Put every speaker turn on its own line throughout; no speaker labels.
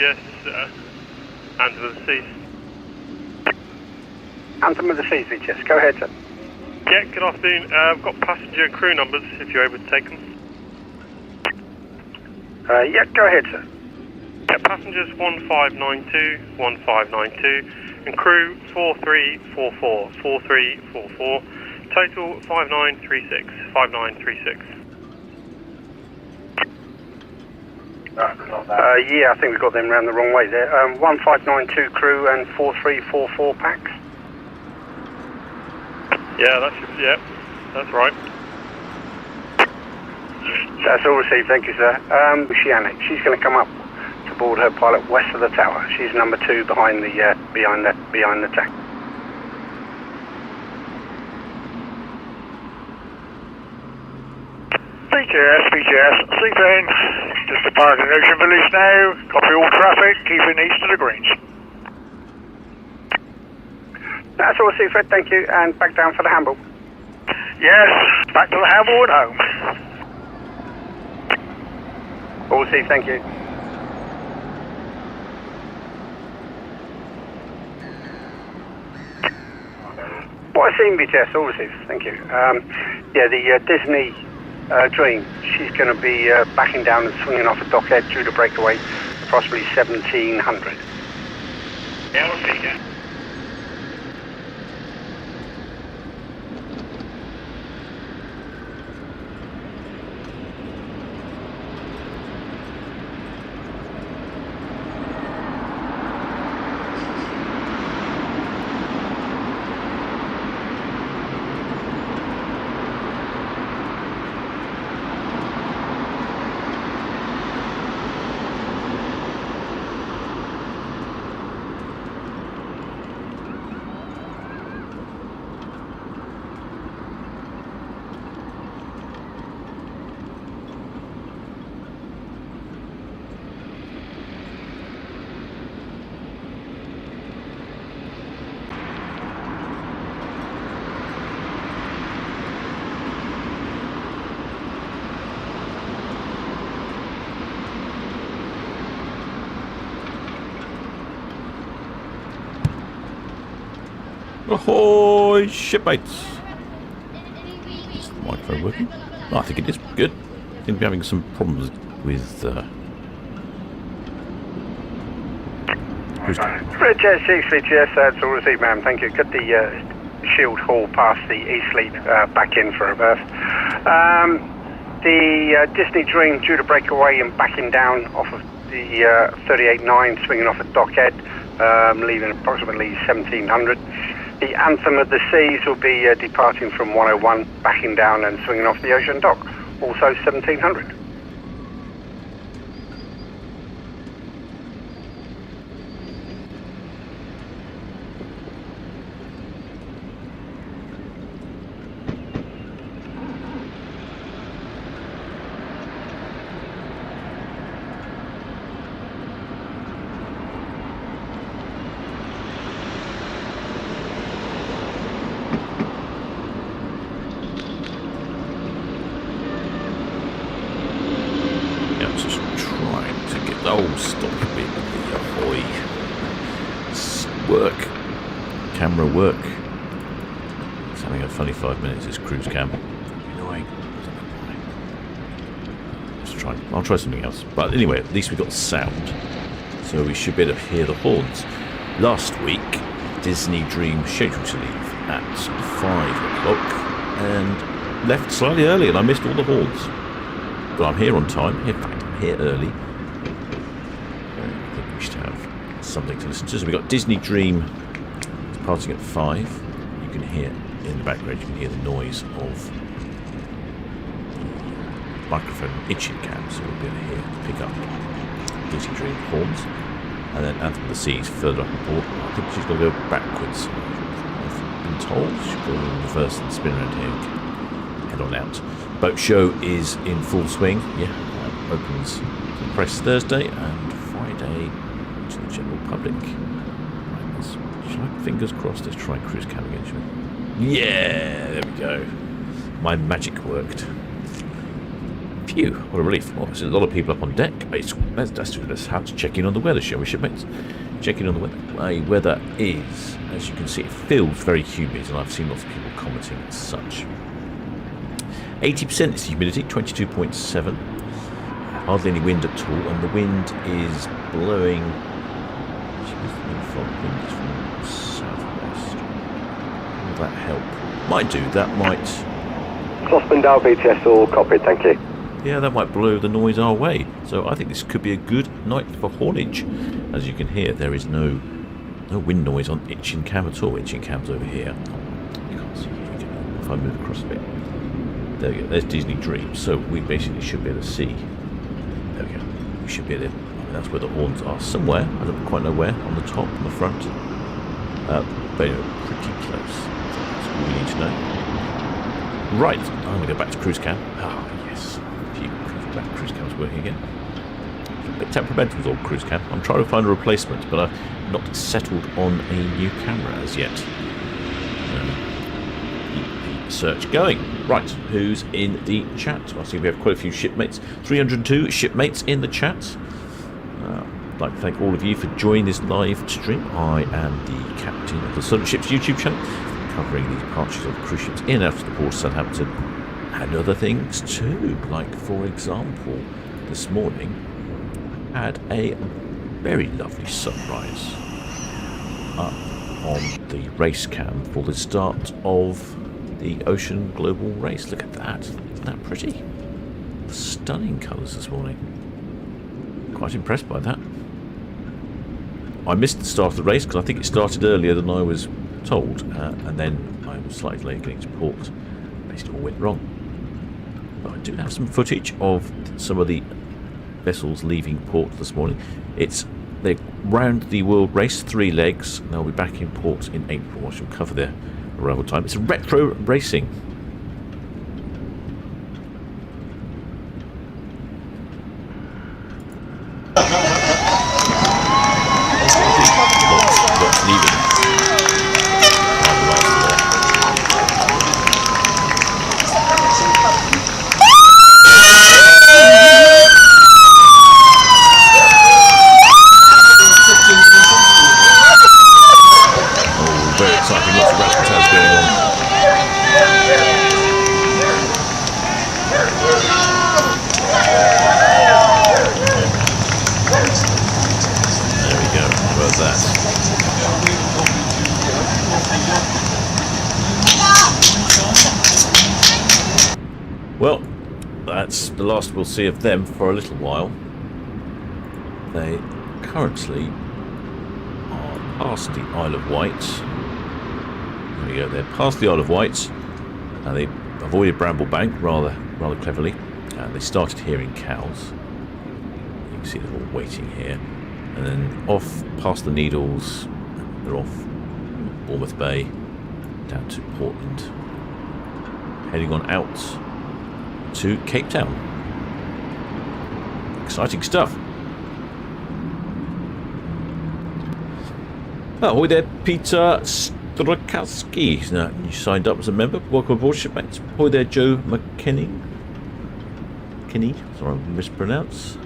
Yes, Anthem of the Seas.
Anthem of the Seas, yes. Go ahead, sir.
Yeah, good afternoon. I've got passenger and crew numbers, if you're able to take them.
Yeah, go ahead, sir.
Yeah, passengers 1592, and crew 4344, 4344. Total 5936.
Yeah, I think we got them round the wrong way there. 1592 crew and 4344 packs.
Yeah, that's right.
That's all received, thank you, sir. Oceanic, she's going to come up to board her pilot west of the tower. She's number 2 behind the tank.
BGS, sleeping. Just departing Ocean Village now. Copy all traffic, keeping east of the Greens.
That's all received, Fred, thank you, and back down for the handball.
Yes, back to the handball and home.
All received, thank you. What I seen, BTS, all received, thank you. Yeah, the Disney Dream, she's going to be backing down and swinging off a dockhead due to breakaway, approximately 1700.
Yeah, I'll see you.
Ahoy, shipmates! Is the microphone working? Oh, I think it is good. I think we're having some problems with
Fred Jet 6 Fleet, yes, that's all received, ma'am, thank you. Got the shield haul past the East Fleet back in for reverse. The Disney Dream due to break away and backing down off of the 38.9, swinging off a dockhead, leaving approximately 1700. The Anthem of the Seas will be departing from 101, backing down and swinging off the ocean dock, also 1700.
Camera work. It's having a funny 5 minutes, this cruise cam. Annoying. I'll try something else. But anyway, at least we got sound. So we should be able to hear the horns. Last week, Disney Dream scheduled to leave at 5 o'clock and left slightly early, and I missed all the horns. But I'm here on time. In fact, I'm here early. I think we should have something to listen to. So we've got Disney Dream departing at 5. You can hear in the background, you can hear the noise of the microphone itching cam, so we'll be able to hear, pick up Disney Dream horns. And then Anthem of the Seas further up the board. I think she's going to go backwards. I've been told she'll go in reverse and spin around here and head on out. Boat show is in full swing. Yeah, opens to the press Thursday and Friday to the general public. Fingers crossed, let's try cruise cam again, shall we? Yeah, there we go. My magic worked. Phew, what a relief. Well, there's a lot of people up on deck. Let's have to check in on the weather, shall we, shipmates? Check in on the weather. The weather is, as you can see, it feels very humid, and I've seen lots of people commenting as such. 80% is the humidity, 22.7. Hardly any wind at all, and the wind is blowing from southwest. Will that help? Might do, that might...
Slossman Dow BTS all copied, thank you.
Yeah, that might blow the noise our way. So I think this could be a good night for haulage. As you can hear, there is no wind noise on Itchin Cam at all. Itchin Cam's over here. You can't see it. If I move across a bit. There we go. There's Disney Dream. So we basically should be able to see. There we go. We should be able to... that's where the horns are. Somewhere. I don't quite know where. On the top, on the front. But anyway, pretty close. That's all we need to know. Right. I'm going to go back to cruise cam. Ah, yes. That cruise cam's working again. A bit temperamental with old cruise cam. I'm trying to find a replacement, but I've not settled on a new camera as yet. Keep the search going. Right, who's in the chat? I see we have quite a few shipmates. 302 shipmates in the chat. I'd like to thank all of you for joining this live stream. I am the captain of the Solent Ships YouTube channel, covering the departures of cruise ships in and out of the port of Southampton. And other things too, like for example, this morning had a very lovely sunrise up on the race cam for the start of the Ocean Global Race. Look at that, isn't that pretty? Stunning colours this morning. Quite impressed by that. I missed the start of the race because I think it started earlier than I was told, and then I was slightly late getting to port. Basically all went wrong. I do have some footage of some of the vessels leaving port this morning. They're round the world race, 3 legs, and they'll be back in port in April. I shall cover their arrival time. It's retro racing. Lots leaving. Very exciting, lots of razzmatazz going on. There we go, how about that? Well, that's the last we'll see of them for a little while. They currently are past the Isle of Wight. There we go, they're past the Isle of Wight, and they avoided Bramble Bank rather cleverly, and they started here in Cowes. You can see they're all waiting here, and then off past the Needles, they're off Bournemouth Bay down to Portland, heading on out to Cape Town. Exciting stuff. Oh, hi there, Peter Strakowski. Now, you signed up as a member. Welcome aboard, shipmates. Hi there, Joe McKinney. Sorry, I mispronounced.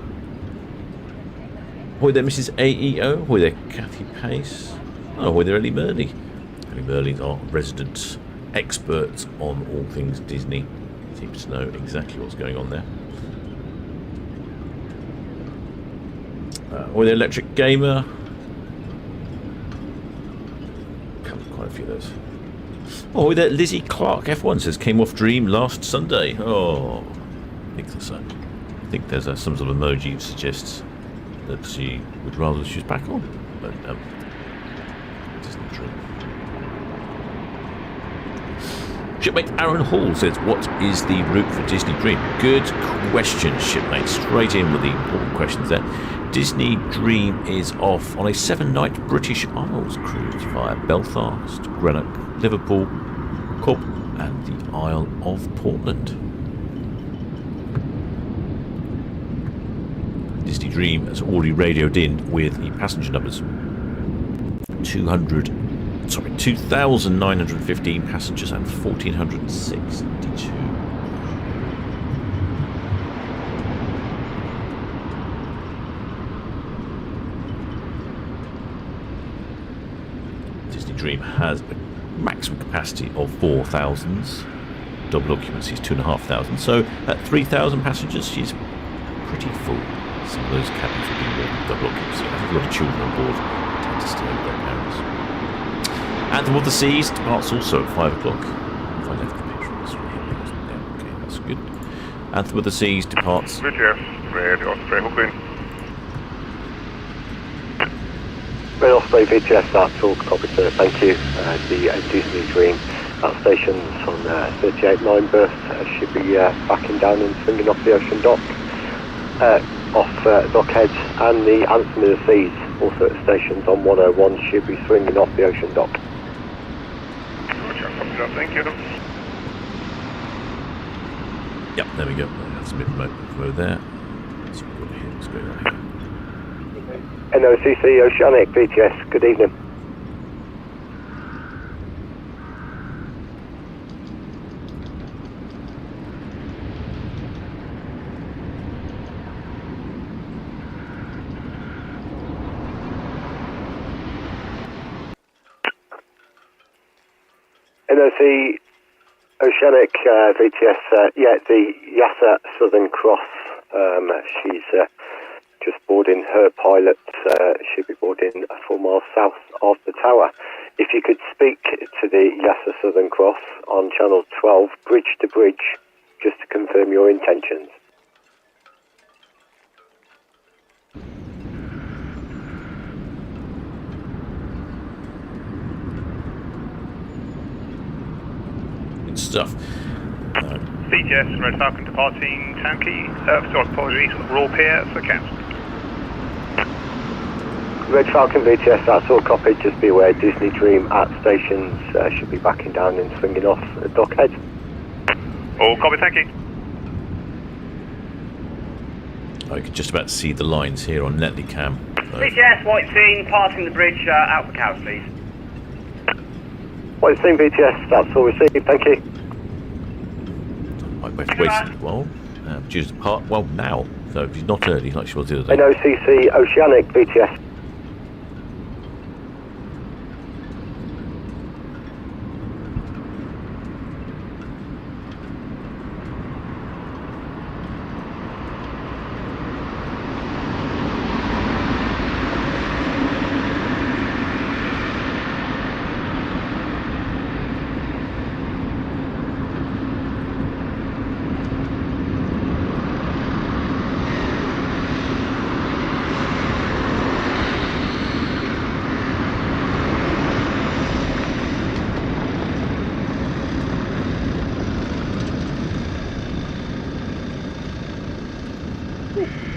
Hi there, Mrs. AEO. Hi there, Kathy Pace. Oh, hi there, Ellie Murley. Ellie Murley's our resident expert on all things Disney. Seems to know exactly what's going on there. Hi there, Electric Gamer. Quite a few of those. Oh, that Lizzie Clark F1 says came off Dream last Sunday. Oh, I think so. I think there's some sort of emoji that suggests that she would rather she was back on, but it isn't true. Shipmate Aaron Hall says, what is the route for Disney Dream? Good question, shipmate. Straight in with the important questions there. Disney Dream is off on a 7-night British Isles cruise via Belfast, Greenock, Liverpool, Cork and the Isle of Portland. Disney Dream has already radioed in with the passenger numbers. 2,915 passengers and 1,462. Disney Dream has a maximum capacity of 4,000. Double occupancy is 2,500. So at 3,000 passengers, she's pretty full. Some of those cabins will be more than double occupancy. I think a lot of children on board tend to stay with their parents. Anthem of the Seas departs also at 5 o'clock. If I left the picture, it's really yeah, okay, that's good. Anthem of the Seas departs.
VTS, Red Osprey, Hooking.
Red Osprey VTS, that's all copied, sir. Thank you. The Disney Dream at stations on 38-9 berth should be backing down and swinging off the ocean dock. Off dockheads, and the Anthem of the Seas also at stations on 101 should be swinging off the ocean dock.
Roger, copied up, thank you.
Yep, there we go. That's a bit remote there. Let's go here. Let's go right here.
NOCC Oceanic VTS, good evening. NOC Oceanic VTS, yeah, the Yasa Southern Cross, she's just boarding. Her pilot should be boarding a 4 miles south of the tower. If you could speak to the Yasa Southern Cross on channel 12, bridge to bridge, just to confirm your intentions.
Good stuff.
VTS, Red Falcon departing Town Quay. Sorry, apologies, Raw Pier for cancel.
Red Falcon VTS, that's all copied. Just be aware, Disney Dream at stations should be backing down and swinging off at dockhead.
All copy, thank you.
I could just about see the lines here on Netley Cam.
VTS, White Scene, passing the bridge out for cows, please.
White Scene VTS, that's all received, thank you.
Might wait a while. Due to depart, well, now. So she's not early like she was the other day.
NOCC Oceanic VTS.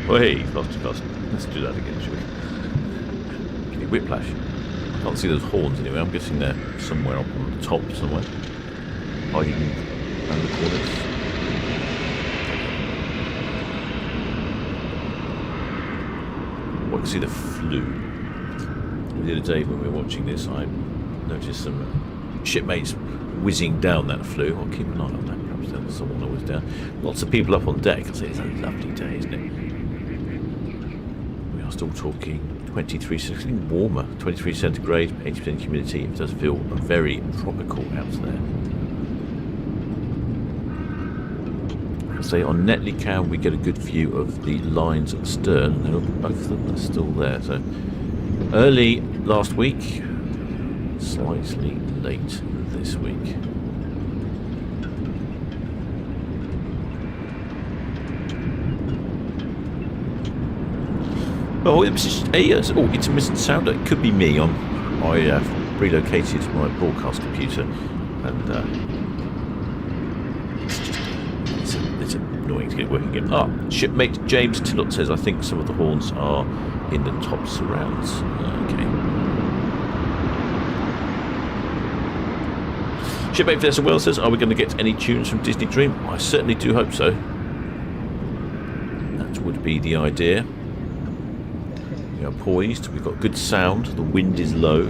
Oh, hey, fast. Let's do that again, shall we? Give me whiplash. I can't see those horns anyway. I'm guessing they're somewhere up on the top somewhere. Hiding around the corners. I can see the flue. The other day when we were watching this, I noticed some shipmates whizzing down that flue. I'll keep an eye on that. Perhaps there's someone always down. Lots of people up on deck. I say it's a lovely day, isn't it? We are still talking 23, it's getting warmer. 23 centigrade, 80% humidity. It does feel very tropical out there. I say on Netley Cam we get a good view of the lines at the stern. Both of them are still there. So early last week, slightly late this week. Oh, it was just a intermittent sound. It could be me. I relocated my broadcast computer, and it's annoying to get working again. Shipmate James Tillott says, I think some of the horns are in the top surrounds. Okay. Shipmate Vanessa Wells says, are we going to get any tunes from Disney Dream? I certainly do hope so. That would be the idea. We are poised, we've got good sound, the wind is low.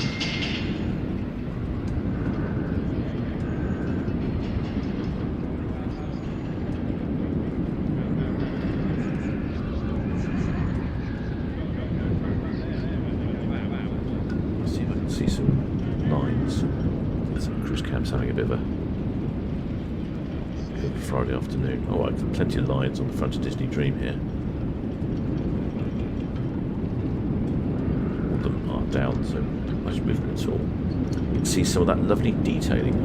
Let's see if I can see some lines. So cruise cab's having a bit of a Friday afternoon. Oh, I've got plenty of lines on the front of Disney Dream here. All of them are down, so not much movement at all. You can see some of that lovely detailing.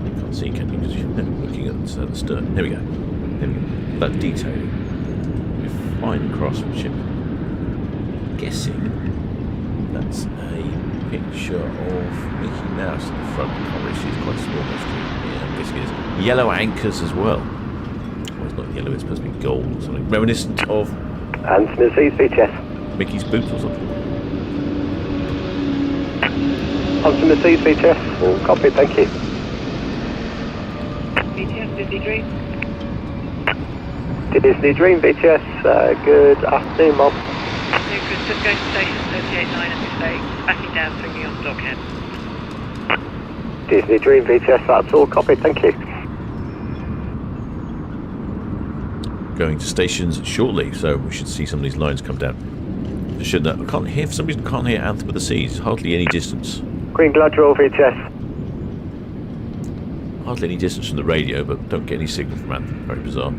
You can't see, can you? Because you're looking at the stern. There we go. There we go. That detailing. We're flying craftsmanship. Guessing that's a picture of Mickey Mouse at the front. Probably she's quite small. Yeah, I'm guessing it's yellow anchors as well. Well, it's not yellow, it's supposed to be gold or something. Reminiscent of
Anthem is VTS.
Mickey's boots or something.
Anthem is VTS. All copy, thank you.
BTS, Disney Dream.
Disney Dream VTS. Good afternoon, Mom.
Lucas, just going to station 38.9 at this stage. Backing down, swinging on dockhead.
Disney Dream VTS, that's all copy, thank you.
Going to stations shortly, so we should see some of these lines come down. I can't hear, for some reason, I can't hear Anthem of the Seas. Hardly any distance.
Green Gladroll VTS.
Hardly any distance from the radio, but don't get any signal from Anthem. Very bizarre.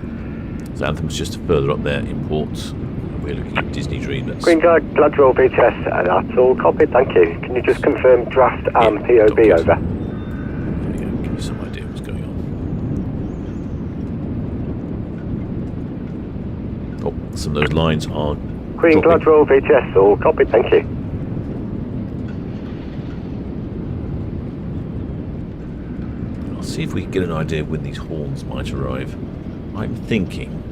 So Anthem's just further up there in port. We're looking at Disney Dream. That's
Green Gladroll VTS, that's all copy, thank you. Can you just confirm draft and POB over?
There we go, give you some idea what's going on. Oh, some of those lines are
Green
dropping.
Gladroll VTS, all copy, thank you.
I'll see if we can get an idea when these horns might arrive. I'm thinking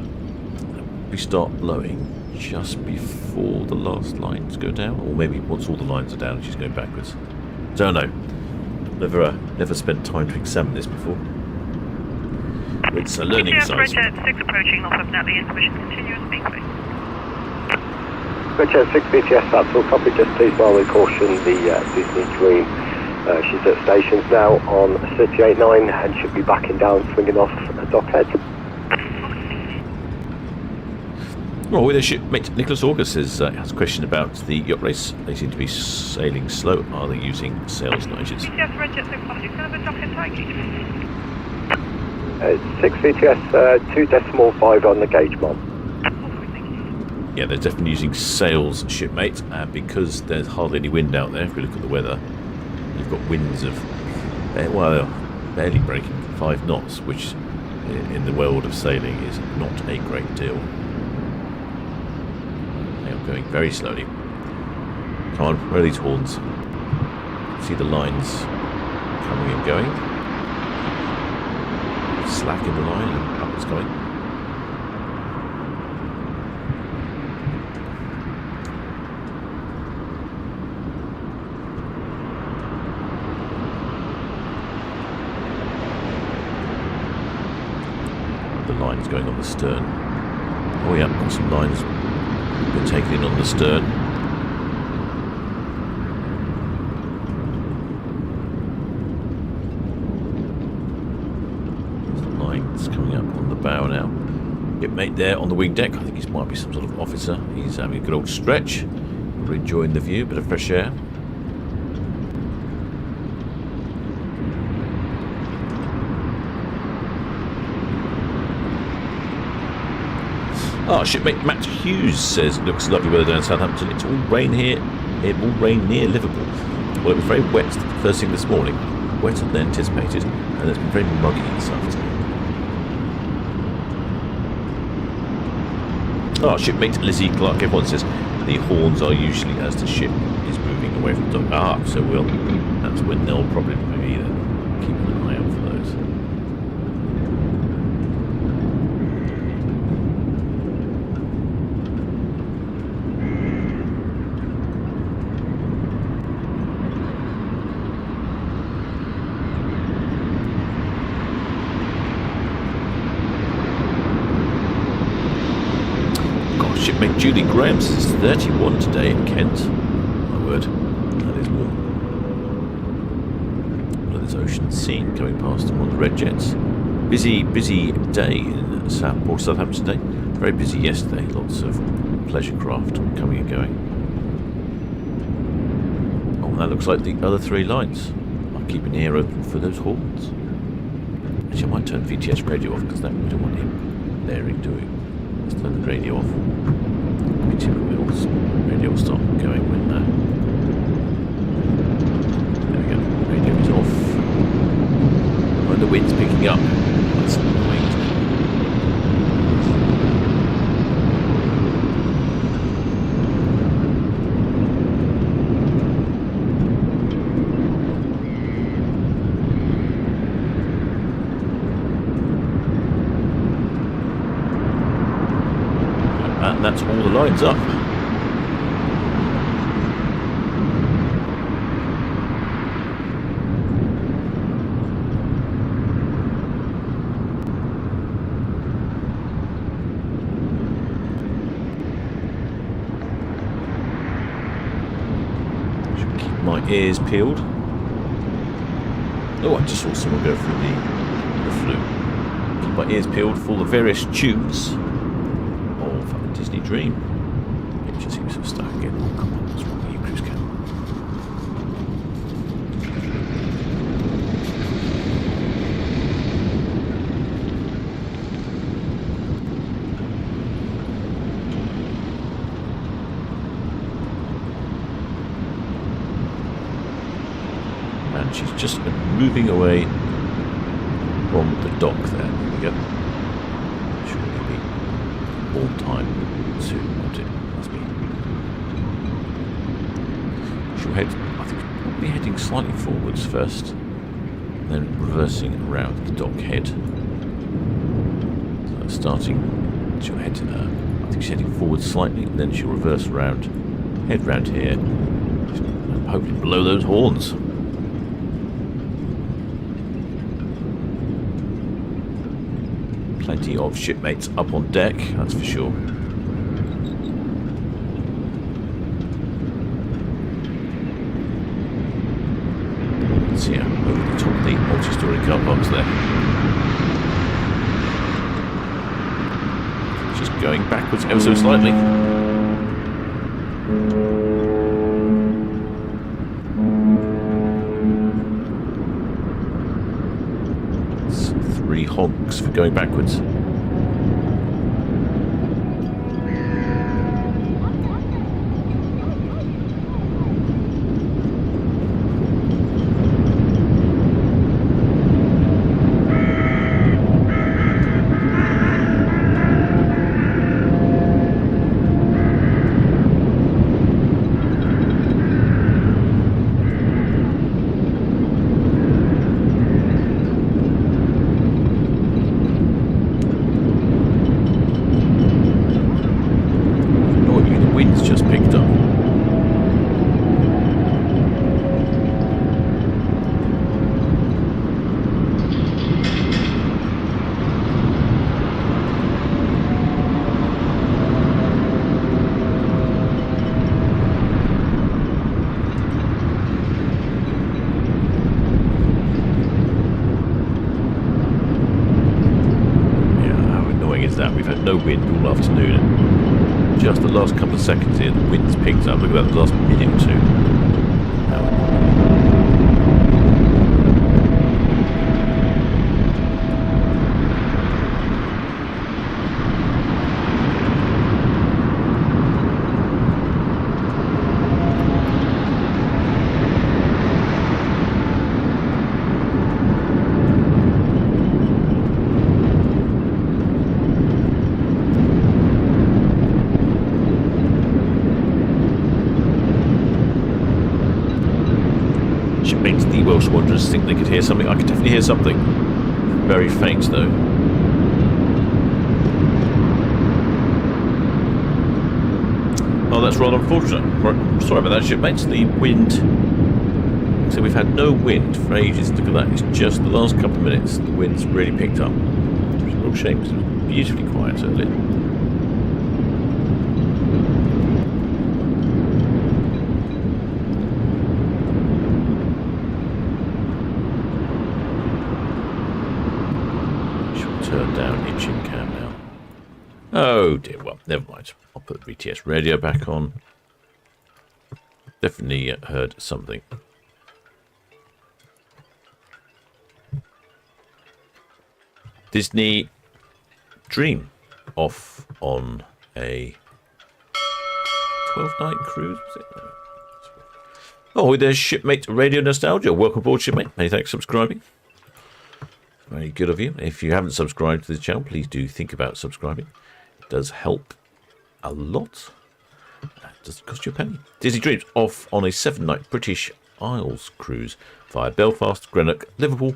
we start blowing just before the last lines go down, or maybe once all the lines are down and she's going backwards. Don't know. Never spent time to examine this before. It's a learning exercise.
Richard 6 approaching Northampton, information continuous speedway.
Richard 6 VTS, that's all copy, just please while we caution the Disney Dream. She's at stations now on 38.9 and should be backing down, swinging off a dockhead.
Well, with their shipmate Nicholas August has a question about the yacht race. They seem to be sailing slow. Are they using sails and engines?
Yes, Richard 6 approaching. Can I have a dockhead tide gauge, please?
6 VTS, 2.5 on the gauge, Mom.
Yeah, they're definitely using sails, shipmate, and because there's hardly any wind out there, if we look at the weather, you've got winds of, well, barely breaking 5 knots, which in the world of sailing is not a great deal. They are going very slowly. Come on, where are these horns? See the lines coming and going. Slack in the line and up it's going. The lines going on the stern. Oh yeah, got some lines been taken in on the stern. Coming up on the bow now. Shipmate there on the wing deck. I think he might be some sort of officer. He's having a good old stretch. We're enjoying the view, bit of fresh air. Ah, shipmate Matt Hughes says it looks lovely weather down in Southampton. It's all rain here. It will rain near Liverpool. Well, it was very wet first thing this morning. Wetter than anticipated, and it's been very muggy this afternoon. Oh, shipmate Lizzie Clark, everyone says the horns are usually as the ship is moving away from the dock. Ah, so that's when they'll probably be there. Keep an eye out for those. Shipmate Julie Graham says 31 today in Kent. My word, that is warm. Look at this ocean scene going past them on the red jets. Busy day in Southampton today. Very busy yesterday. Lots of pleasure craft coming and going. Oh, that looks like the other 3 lines. I'll keep an ear open for those horns. Actually, I might turn VTS radio off because we don't want him blaring, do we? Let's turn the radio off. Radio will start going when there we go. Radio is off. And the wind's picking up. That's annoying, isn't it? And that's all the lines up. Should keep my ears peeled. Oh, I just saw someone go through the flue. Keep my ears peeled for the various tunes of Disney Dream. It just seems so stuck again. Oh, come on, what's wrong with you, cruise cam? And she's just moving away from the dock there. There we go. Should be all time soon, won't it? Must be. She'll head, I think, we'll be heading slightly forwards first, then reversing around the dock head. So starting, she'll head, I think she's heading forward slightly, and then she'll reverse around, head round here, and hopefully below those horns. Plenty of shipmates up on deck, that's for sure. Let's see, over the top of the multi-storey car parks there. Just going backwards ever so slightly. It's 3 honks for going backwards. No wind all afternoon. Just the last couple of seconds here, the wind's picked up. Look at that, the last minute or two. The Welsh Wanderers think they could hear something. I could definitely hear something. Very faint though. Oh, that's rather unfortunate. Sorry about that, shipmates. The wind. So we've had no wind for ages. Look at that. It's just the last couple of minutes. The wind's really picked up. It's a real shame because it was beautifully quiet earlier. Turn down engine cam now. Oh dear, well, never mind. I'll put the BTS radio back on. definitely heard something. Disney Dream off on a 12-night cruise, was it? Oh, there's Shipmate Radio Nostalgia. Welcome aboard, Shipmate. Many thanks for subscribing. Very good of you. If you haven't subscribed to the channel, please do think about subscribing. It does help a lot. It doesn't cost you a penny. Disney Dreams off on a 7-night British Isles cruise via Belfast, Greenock, Liverpool,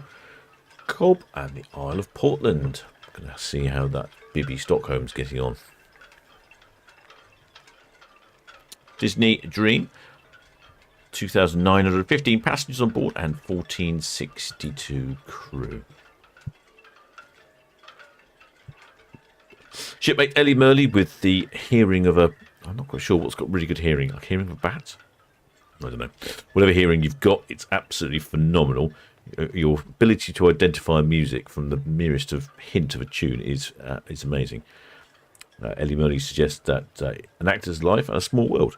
Cobb and the Isle of Portland. Going to see how that Bibby Stockholm's getting on. Disney Dream, 2,915 passengers on board and 1,462 crew. Shipmate Ellie Murley with the hearing of a... I'm not quite sure what's got really good hearing. Like hearing of a bat? I don't know. Whatever hearing you've got, it's absolutely phenomenal. Your ability to identify music from the merest of hint of a tune is amazing. Ellie Murley suggests that an actor's life and a small world.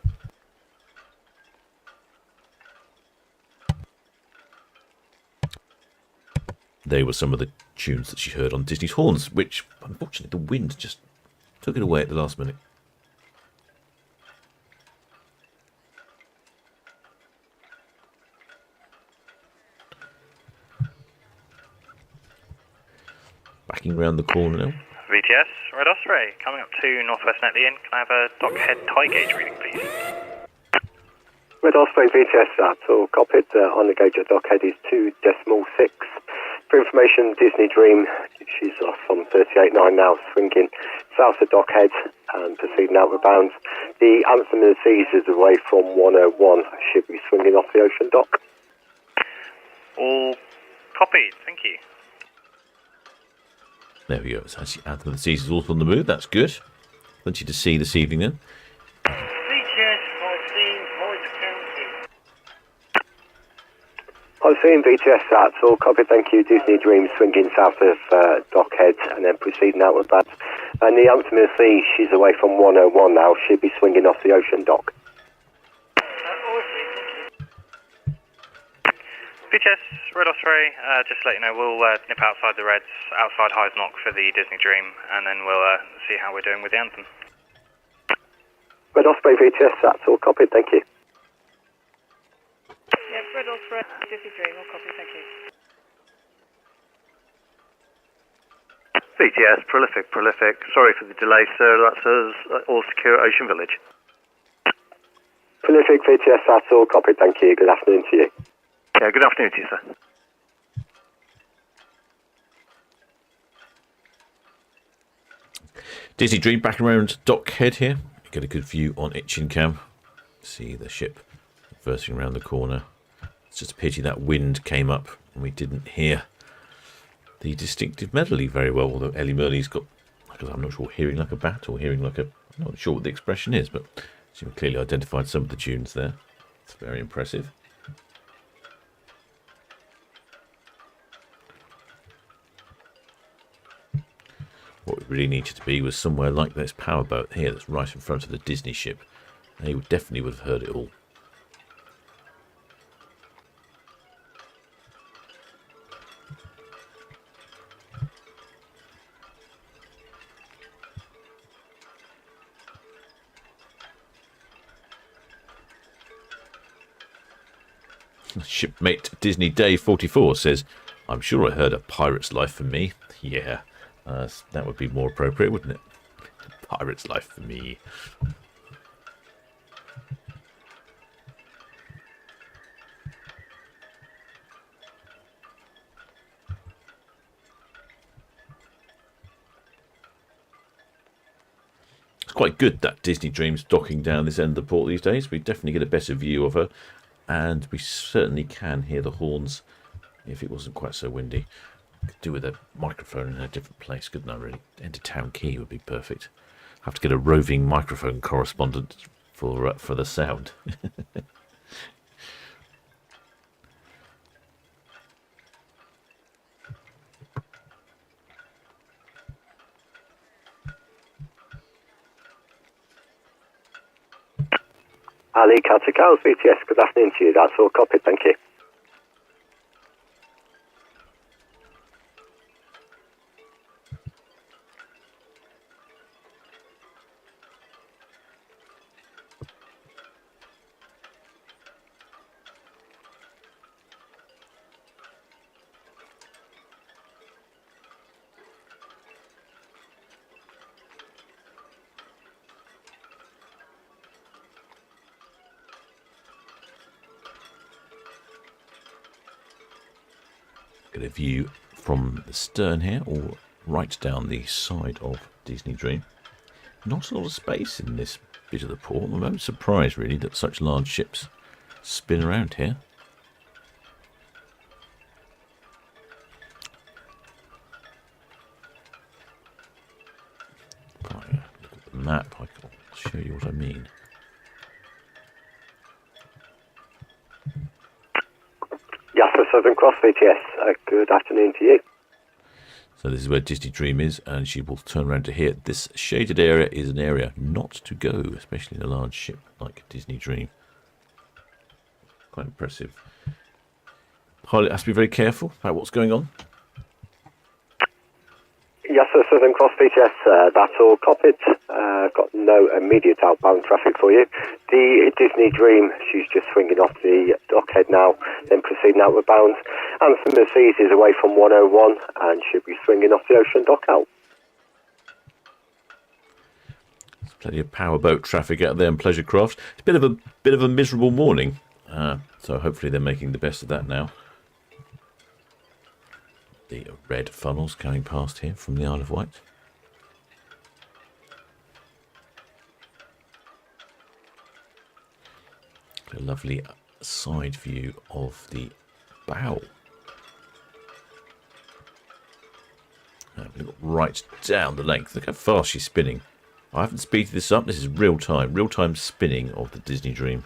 They were some of the tunes that she heard on Disney's Horns, which, unfortunately, the wind just took it away at the last minute. Backing round the corner now.
VTS, Red Osprey, coming up to Northwest Netley Inn. Can I have a dockhead tie gauge reading, please?
Red Osprey VTS, that's all copied. On the gauge at dockhead is 2.6. For information, Disney Dream, she's off on 38.9 now, swinging south of dockhead and proceeding outward bounds. The Anthem of the Seas is away from 101, should be swinging off the ocean dock.
All copied, thank you.
There we go. It's actually Anthem of the Seas is also on the move. That's good. Plenty to see this evening then.
I'm seeing VTS, that's all copied, thank you. Disney Dream swinging south of dockhead and then proceeding outward bounds. And the Anthem of the Seas, she's away from 101 now, should be swinging off the ocean dock.
VTS, Red Osprey, just to let you know, we'll nip outside the Reds, outside Highs Knock for the Disney Dream, and then we'll see how we're doing with the Anthem.
Red Osprey VTS, that's all copied, thank you.
Yeah, Red Osprey, Disney Dream, all copy, thank you.
VTS, prolific. Sorry for the delay, sir. That's us, all secure at Ocean Village.
Prolific VTS, that's all copied, thank you. Good afternoon to you.
Yeah, good afternoon to you, sir.
Disney Dream back around dockhead here. Get a good view on Itchingham. See the ship versing around the corner. It's just a pity that wind came up and we didn't hear the distinctive melody very well, although Ellie Murley's got, I'm not sure, hearing like a bat or hearing like a... I'm not sure what the expression is, but she clearly identified some of the tunes there. It's very impressive. What we really needed to be was somewhere like this powerboat here that's right in front of the Disney ship. They definitely would have heard it all. Shipmate Disney Day 44 says, I'm sure I heard A Pirate's Life for Me. Yeah. That would be more appropriate, wouldn't it? Pirate's Life for Me. It's quite good that Disney Dream's docking down this end of the port these days. We definitely get a better view of her, and we certainly can hear the horns if it wasn't quite so windy. Could do with a microphone in a different place, couldn't I, really? Into Town Quay would be perfect. Have to get a roving microphone correspondent for the sound.
Ali Caticals, VTS, good afternoon to you. That's all copied, thank you.
Get a view from the stern here, or right down the side of Disney Dream. Not a lot of space in this bit of the port. I'm very surprised, really, that such large ships spin around here. If I look at the map, I can show you what I mean.
Yes, for Southern Cross, VTS, good afternoon to you.
So this is where Disney Dream is, and she will turn around to here. This shaded area is an area not to go, especially in a large ship like Disney Dream. Quite impressive. Pilot has to be very careful about what's going on.
Yes, sir, Southern Cross VTS, that's all copied. Got no immediate outbound traffic for you. The Disney Dream, she's just swinging off the dockhead now, then proceeding outward bound. Anthem of Seas is away from 101 and should be swinging off the ocean dock out.
There's plenty of powerboat traffic out there and pleasure craft. It's a bit of a miserable morning, so hopefully they're making the best of that now. The red funnels going past here from the Isle of Wight. A lovely side view of the bow. Look right down the length. Look how fast she's spinning. I haven't speeded this up. This is real time spinning of the Disney Dream.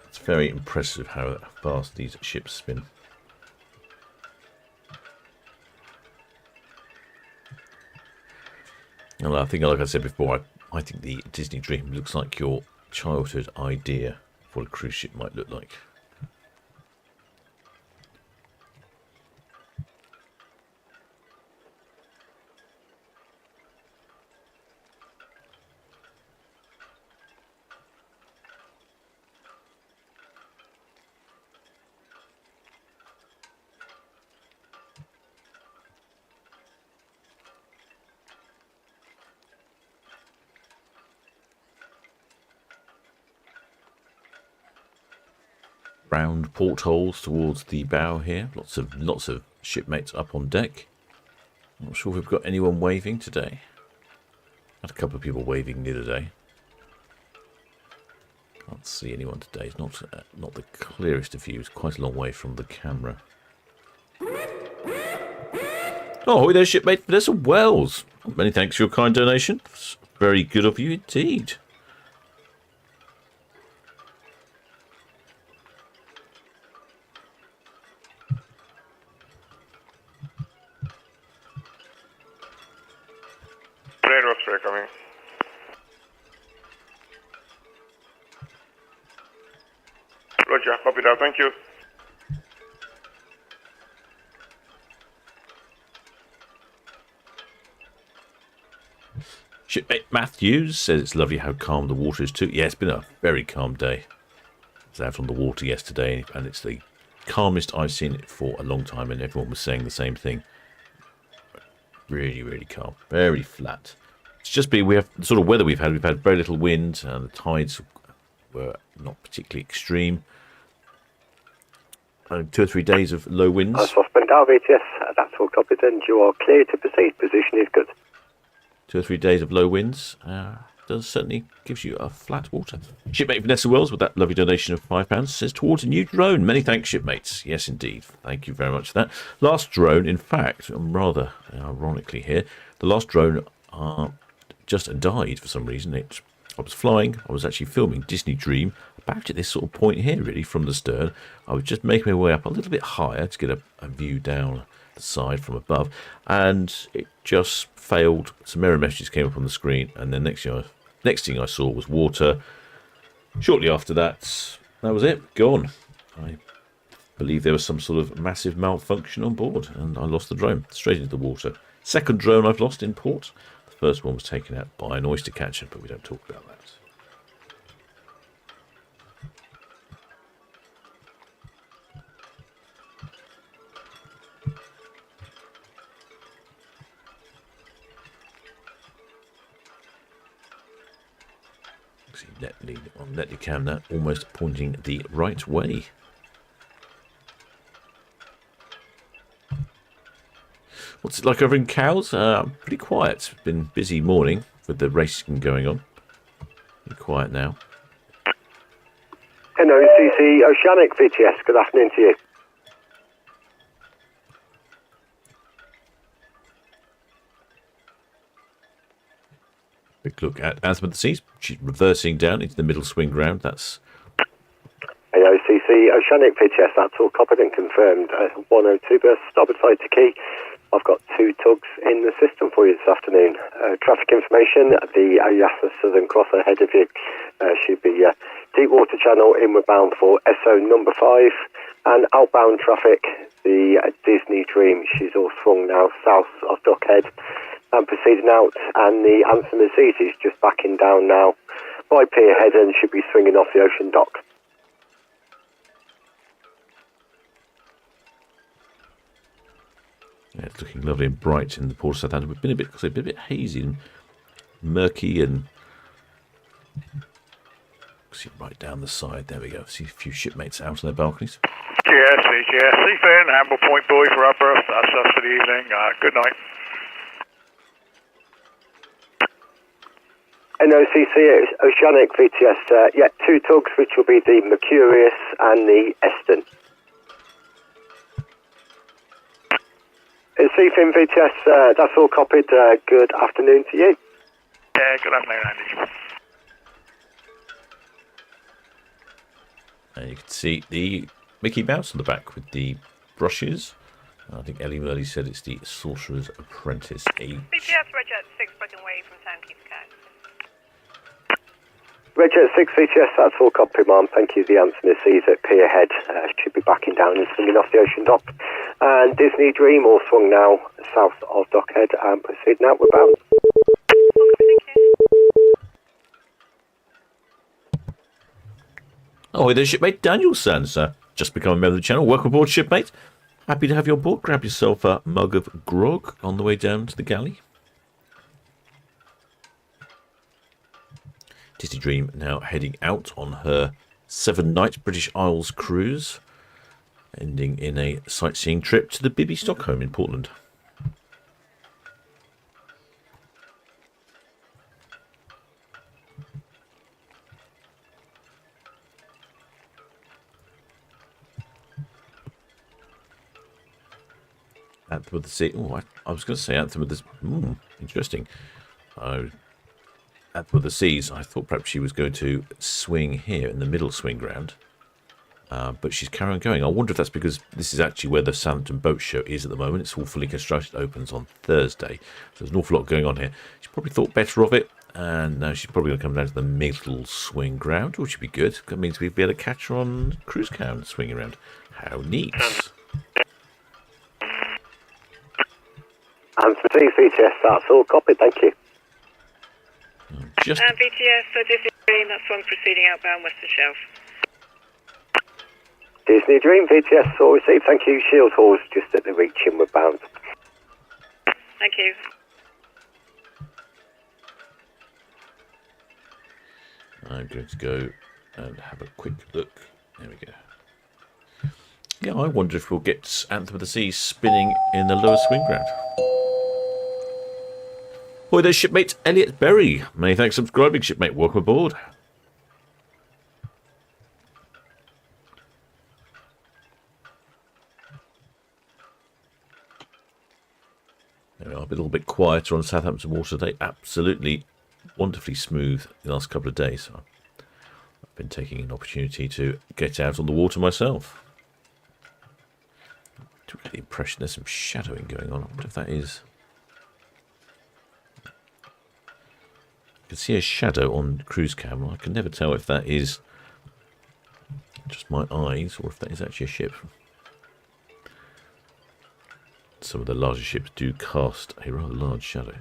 It's very impressive how fast these ships spin. Well, I think, like I said before, I think the Disney Dream looks like your childhood idea of what a cruise ship might look like. Round portholes towards the bow here. Lots of shipmates up on deck. Not sure if we've got anyone waving today. Had a couple of people waving the other day. Can't see anyone today. It's not the clearest of views. Quite a long way from the camera. Oh, there's shipmate Vanessa Wells. Many thanks for your kind donation. It's very good of you indeed.
Coming. Roger, copy that, thank you.
Shipmate Matthews says it's lovely how calm the water is too. Yeah, it's been a very calm day. I was out on the water yesterday, and it's the calmest I've seen it for a long time, and everyone was saying the same thing. Really, really calm. Very flat. It's just been, we have the sort of weather we've had very little wind, and the tides were not particularly extreme. 2 or 3 days of low winds.
Suspend out VTS, that's all copied, and you are clear to proceed. Position is good.
2 or 3 days of low winds does certainly gives you a flat water. Shipmate Vanessa Wells with that lovely donation of £5 says towards a new drone. Many thanks, shipmates. Yes, indeed. Thank you very much for that. Last drone, in fact, rather ironically here, the last drone just died for some reason. I was flying. I was actually filming Disney Dream about at this sort of point here, really, from the stern. I was just making my way up a little bit higher to get a view down the side from above, and it just failed. Some error messages came up on the screen, and then next thing I saw was water. Shortly after that, that was it, gone. I believe there was some sort of massive malfunction on board, and I lost the drone straight into the water. Second drone I've lost in port. The first one was taken out by an oyster catcher, but we don't talk about that. See, on net cam that almost pointing the right way. What's it like over in Cowes? Pretty quiet. It's been a busy morning with the racing going on. Pretty quiet now.
NOCC Oceanic VTS, good afternoon to you.
Quick look at Anthem of the Seas. She's reversing down into the middle swing ground. That's
AOCC Oceanic VTS, that's all copied and confirmed. 102 berth, starboard side to quay. I've got 2 tugs in the system for you this afternoon. Traffic information, the Yasa Southern Cross ahead of you should be deep water channel inward bound for SO number 5. And outbound traffic, the Disney Dream, she's all swung now south of Dockhead and proceeding out. And the Anthem of the Seas is just backing down now by pier head and should be swinging off the ocean dock.
Yeah, it's looking lovely and bright in the port of Southampton. We've been a bit hazy and murky, and see right down the side. There we go. See a few shipmates out on their balconies.
GS, Seafin, Hamble Point Boy for our berth. That's us for the evening. Good night.
NOCC Oceanic VTS, 2 tugs, which will be the Mercurius and the Eston. Seafin VTS, that's all copied. Good afternoon to you.
Yeah, good afternoon, Andy.
And you can see the Mickey Mouse on the back with the brushes. I think Ellie Murley said it's the Sorcerer's Apprentice H.
BTS Roger 6 broken away from Town Quay.
Roger 6 VTS, that's all copied, ma'am. Thank you. The Anthem of the Seas at pier head should be backing down and swinging off the ocean dock. And Disney Dream all swung now south of Dockhead and proceeding outward bound.
Oh, there's shipmate Daniel Sands, just become a member of the channel. Welcome aboard, shipmate. Happy to have you on board. Grab yourself a mug of grog on the way down to the galley. Disney Dream now heading out on her 7-night British Isles cruise, ending in a sightseeing trip to the Bibby Stockholm in Portland. Anthem of the Sea. Oh, I was going to say Anthem of the... interesting. Anthem of the Seas, I thought perhaps she was going to swing here in the middle swing ground. But she's carrying on going. I wonder if that's because this is actually where the Southampton Boat Show is at the moment. It's all fully constructed. It opens on Thursday. So there's an awful lot going on here. She probably thought better of it. And now she's probably going to come down to the middle swing ground, which would be good. That means we'd be able to catch her on cruise cam swinging around. How neat.
Anthem VTS, that's all copied. Thank you.
VTS Disney Dream, that's one proceeding outbound Western Shelf.
Disney Dream VTS, all received. Thank you. Shield Hall's just at the reach inward bound.
Thank you.
I'm going to go and have a quick look. There we go. Yeah, I wonder if we'll get Anthem of the Sea spinning in the lower swing ground. Boy, there's shipmate Elliot Berry. Many thanks for subscribing, shipmate. Welcome aboard. There we are, a little bit quieter on Southampton water today. Absolutely wonderfully smooth the last couple of days. I've been taking an opportunity to get out on the water myself. do get the impression there's some shadowing going on. I wonder if that is... I can see a shadow on cruise camera. I can never tell if that is just my eyes or if that is actually a ship. Some of the larger ships do cast a rather large shadow.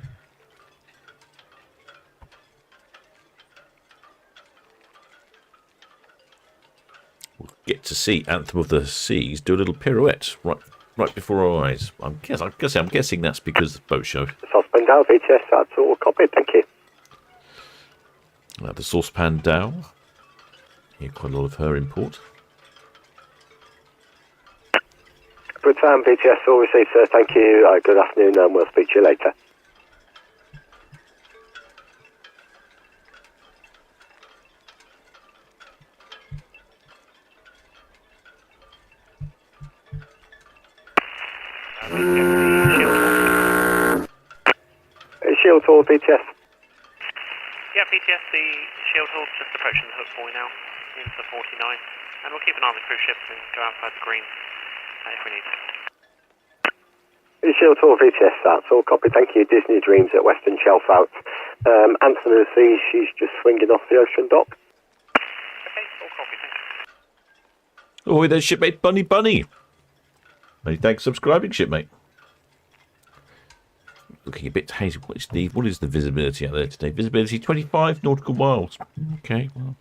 We'll get to see Anthem of the Seas do a little pirouette right before our eyes. I'm guessing that's because of the boat show.
Saucepan Dow, VTS, that's all copied, thank you.
The Saucepan Dow. Here, quite a lot of her import.
Good time, VTS, all received, sir, thank you. Good afternoon, and we'll speak to you later. Shield Hall, VTS.
Yeah, VTS, the Shield Hall's just approaching the hook buoy now, into the 49, and we'll keep an eye on the cruise ships and go outside the green if we need to.
Shield Hall, VTS, that's all copy, thank you. Disney Dreams at Western Shelf out. Anthem of the Seas, she's just swinging off the ocean dock.
Okay, all copy, thank you.
Oh, there's shipmate Bunny. Many thanks for subscribing, shipmate. Looking a bit hazy. What is the visibility out there today? Visibility 25 nautical miles. Okay, well,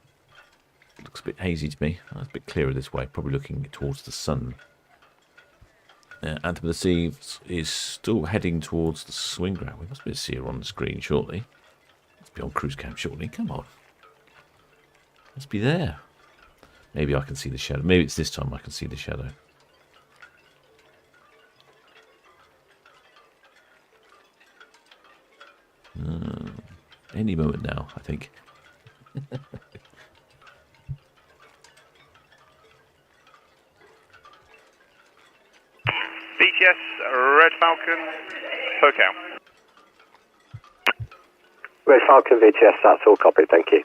looks a bit hazy to me. It's a bit clearer this way. Probably looking towards the sun. Anthem of the Seas is still heading towards the swing ground. We must be able to see her on the screen shortly. Must be on cruise camp shortly. Come on. Must be there. Maybe I can see the shadow. Maybe it's this time I can see the shadow. Any moment now, I think.
BTS, Red Falcon, Hotel.
Red Falcon, VTS, that's all copied, thank you.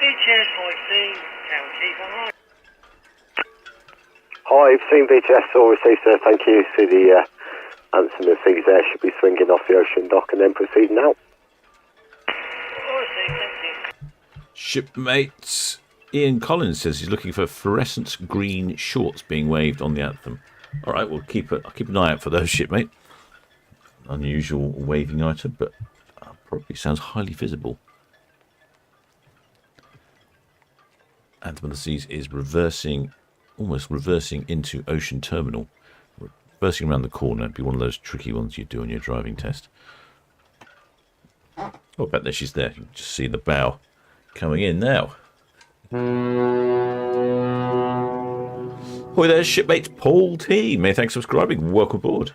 VTS, I've seen Town Quay.
Hi, I've seen VTS, all received, sir, thank you. See the Anthem of the Seas there, should be swinging off the ocean dock and then proceeding out.
Shipmate Ian Collins says he's looking for fluorescent green shorts being waved on the Anthem. All right, I'll keep an eye out for those, shipmate. Unusual waving item, but probably sounds highly visible. Anthem of the Seas is almost reversing into Ocean Terminal. Reversing around the corner. It'd be one of those tricky ones you do on your driving test. Oh, I bet there she's there. You can just see the bow coming in now. Oh, there's shipmate Paul T. Many thanks for subscribing. Welcome aboard.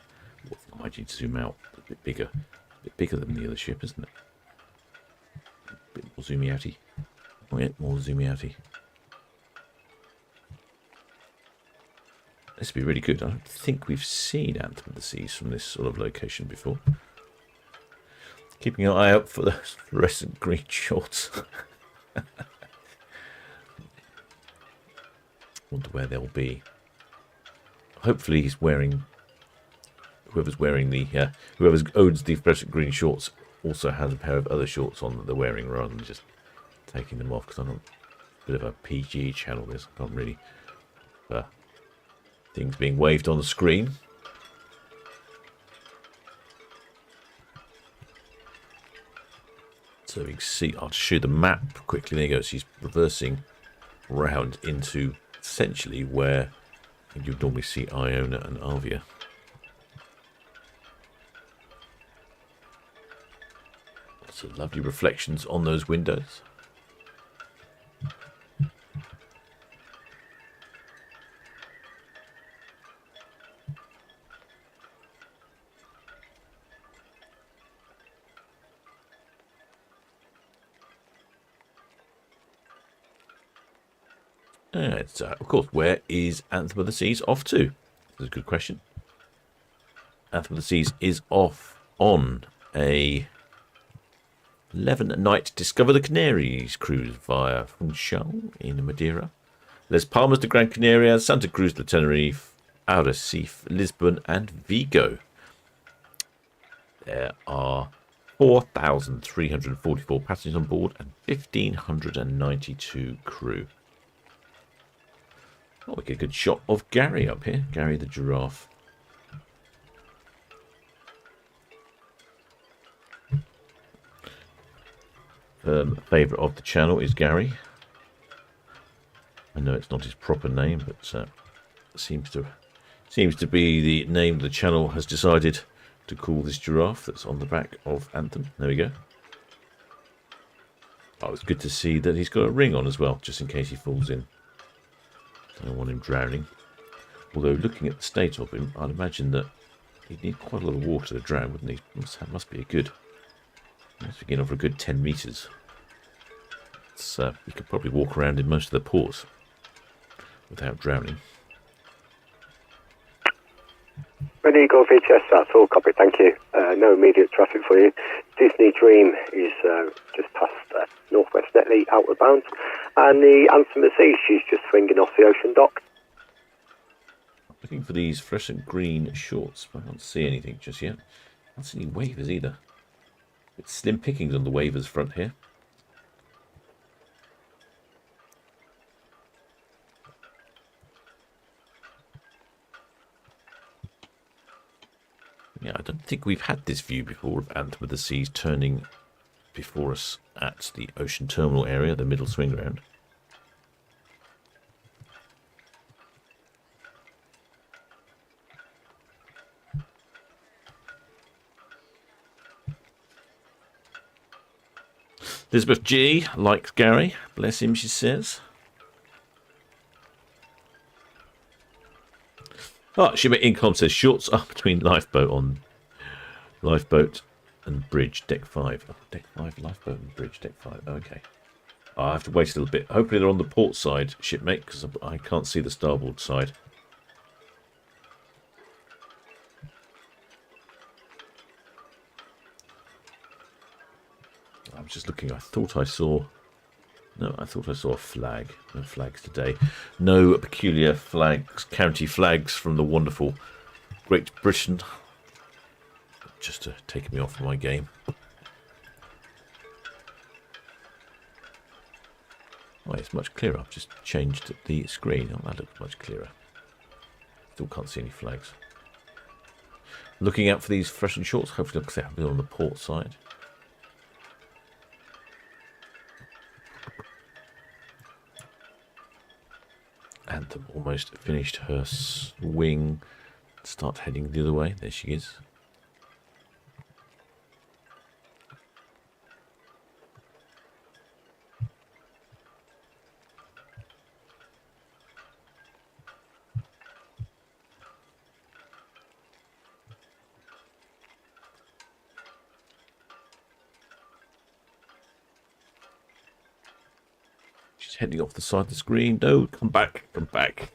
I might need to zoom out. A bit bigger than the other ship, isn't it? A bit more zoomy outy. Oh yeah, more zoomy outy. This would be really good. I don't think we've seen Anthem of the Seas from this sort of location before. Keeping an eye out for the fluorescent green shorts. Wonder where they'll be. Hopefully he's wearing... Whoever owns the fluorescent green shorts also has a pair of other shorts on that they're wearing rather than just taking them off, because I'm a bit of a PG channel this. I can't really... things being waved on the screen. So we can see, I'll show you the map quickly. There you go. She's reversing round into essentially where you'd normally see Iona and Arvia. Lots of lovely reflections on those windows. Of course, where is Anthem of the Seas off to? That's a good question. Anthem of the Seas is off on a 11 at night, Discover the Canaries cruise via Funchal in Madeira. Les Palmas de Gran Canaria, Santa Cruz de Tenerife, Arrecife, Lisbon and Vigo. There are 4,344 passengers on board and 1,592 crew. Oh, we get a good shot of Gary up here. Gary the giraffe. Favourite of the channel is Gary. I know it's not his proper name, but seems to be the name the channel has decided to call this giraffe that's on the back of Anthem. There we go. Oh, it's good to see that he's got a ring on as well, just in case he falls in. Don't want him drowning. Although, looking at the state of him, I'd imagine that he'd need quite a lot of water to drown, wouldn't he? Must be a good... Must be getting over a good 10 metres. You could probably walk around in most of the ports without drowning.
Red Eagle VHS, that's all copy, thank you. No immediate traffic for you. Disney Dream is just past Northwest Netley, outward bound. And the Anthem at Sea, she's just swinging off the ocean dock.
Looking for these fresh and green shorts, but I can't see anything just yet. I can't see any wavers either. It's slim pickings on the wavers front here. Yeah, I don't think we've had this view before of Anthem of the Seas turning before us at the ocean terminal area, the middle swing round. Elizabeth G likes Gary. Bless him, she says. Oh, Shimmer Incom says shorts are between lifeboat and bridge, deck 5. Oh, deck 5, lifeboat and bridge, deck 5. Okay. I have to wait a little bit. Hopefully they're on the port side, shipmate, because I can't see the starboard side. I was just looking. I thought I saw a flag. No flags today. No peculiar flags, county flags from the wonderful Great Britain. Just taking me off my game. Oh, it's much clearer. I've just changed the screen. Oh, that looks much clearer. Still can't see any flags. Looking out for these fresh and shorts. Hopefully they'll be on the port side. Anthem almost finished her swing. Start heading the other way. There she is. She's heading off the side of the screen. No, come back, come back.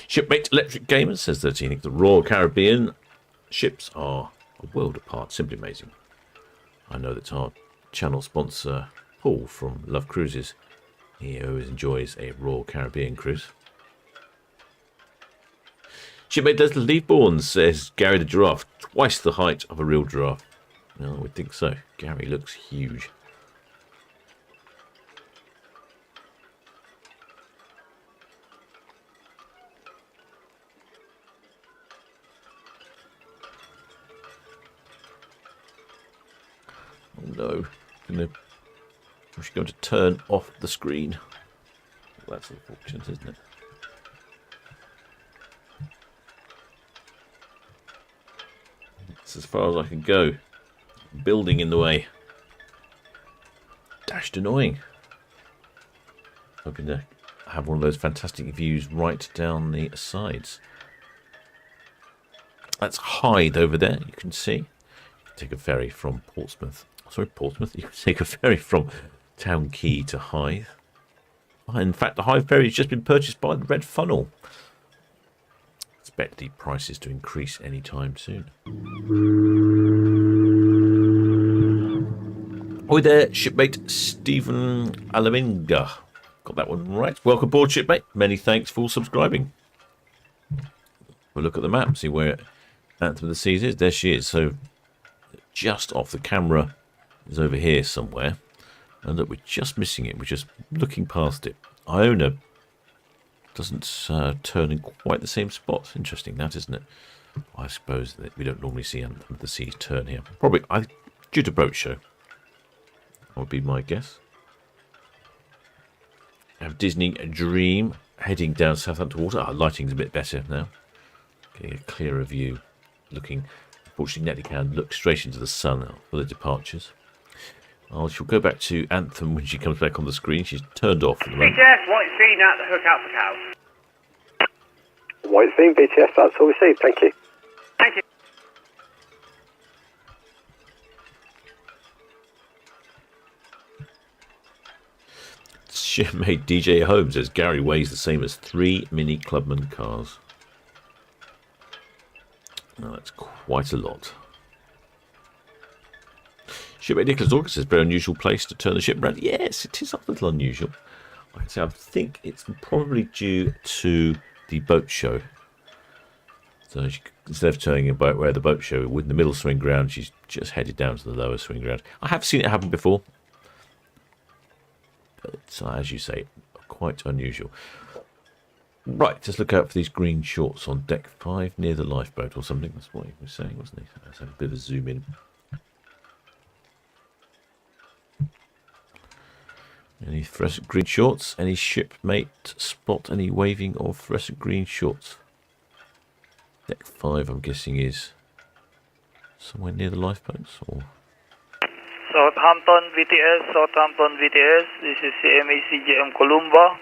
Shipmate Electric Gamer says that he thinks the Royal Caribbean ships are a world apart. Simply amazing. I know that our channel sponsor, Paul from Love Cruises, he always enjoys a Royal Caribbean cruise. Shipmate Leslie Leafborn says Gary the giraffe, twice the height of a real giraffe. No, I would think so. Gary looks huge. Oh no, she's going to turn off the screen. Well, that's unfortunate, isn't it? That's as far as I can go. Building in the way. Dashed annoying. Hoping to have one of those fantastic views right down the sides. That's Hythe over there, you can see. You can take a ferry from Portsmouth. Sorry, Portsmouth. You can take a ferry from Town Quay to Hythe. In fact, the Hythe ferry has just been purchased by the Red Funnel. expect the prices to increase anytime soon. Hi there, shipmate Stephen Alaminga. Got that one right. Welcome aboard, shipmate. Many thanks for subscribing. We'll look at the map, see where Anthem of the Seas is. There she is. So just off the camera is over here somewhere. And look, we're just missing it. We're just looking past it. Iona doesn't turn in quite the same spot. Interesting, that, isn't it? I suppose that we don't normally see Anthem of the Seas turn here. Probably due to boat show. That would be my guess. We have Disney Dream heading down Southampton water. Our lighting's a bit better now. Getting a clearer view. Looking, unfortunately, Nettie can look straight into the sun for the departures. She'll go back to Anthem when she comes back on the screen. She's turned off at the moment.
BTS, white scene at the hook out for cows.
White scene, BTS, that's all received. Thank you.
Thank you.
Shipmate DJ Holmes says Gary weighs the same as 3 Mini Clubman cars. Now that's quite a lot. Shipmate Nicholas August says very unusual place to turn the ship around. Yes, it is a little unusual. Like I say, I think it's probably due to the boat show. So instead of turning about where the boat show with the middle swing ground, she's just headed down to the lower swing ground. I have seen it happen before. But as you say, quite unusual. Right, let's look out for these green shorts on deck 5 near the lifeboat or something. That's what he was saying, wasn't he? Let's have a bit of a zoom in. Any fluorescent green shorts? Any shipmate spot any waving or fluorescent green shorts? Deck 5, I'm guessing, is somewhere near the lifeboats, or?
Southampton VTS, this is CMA CGM Columba,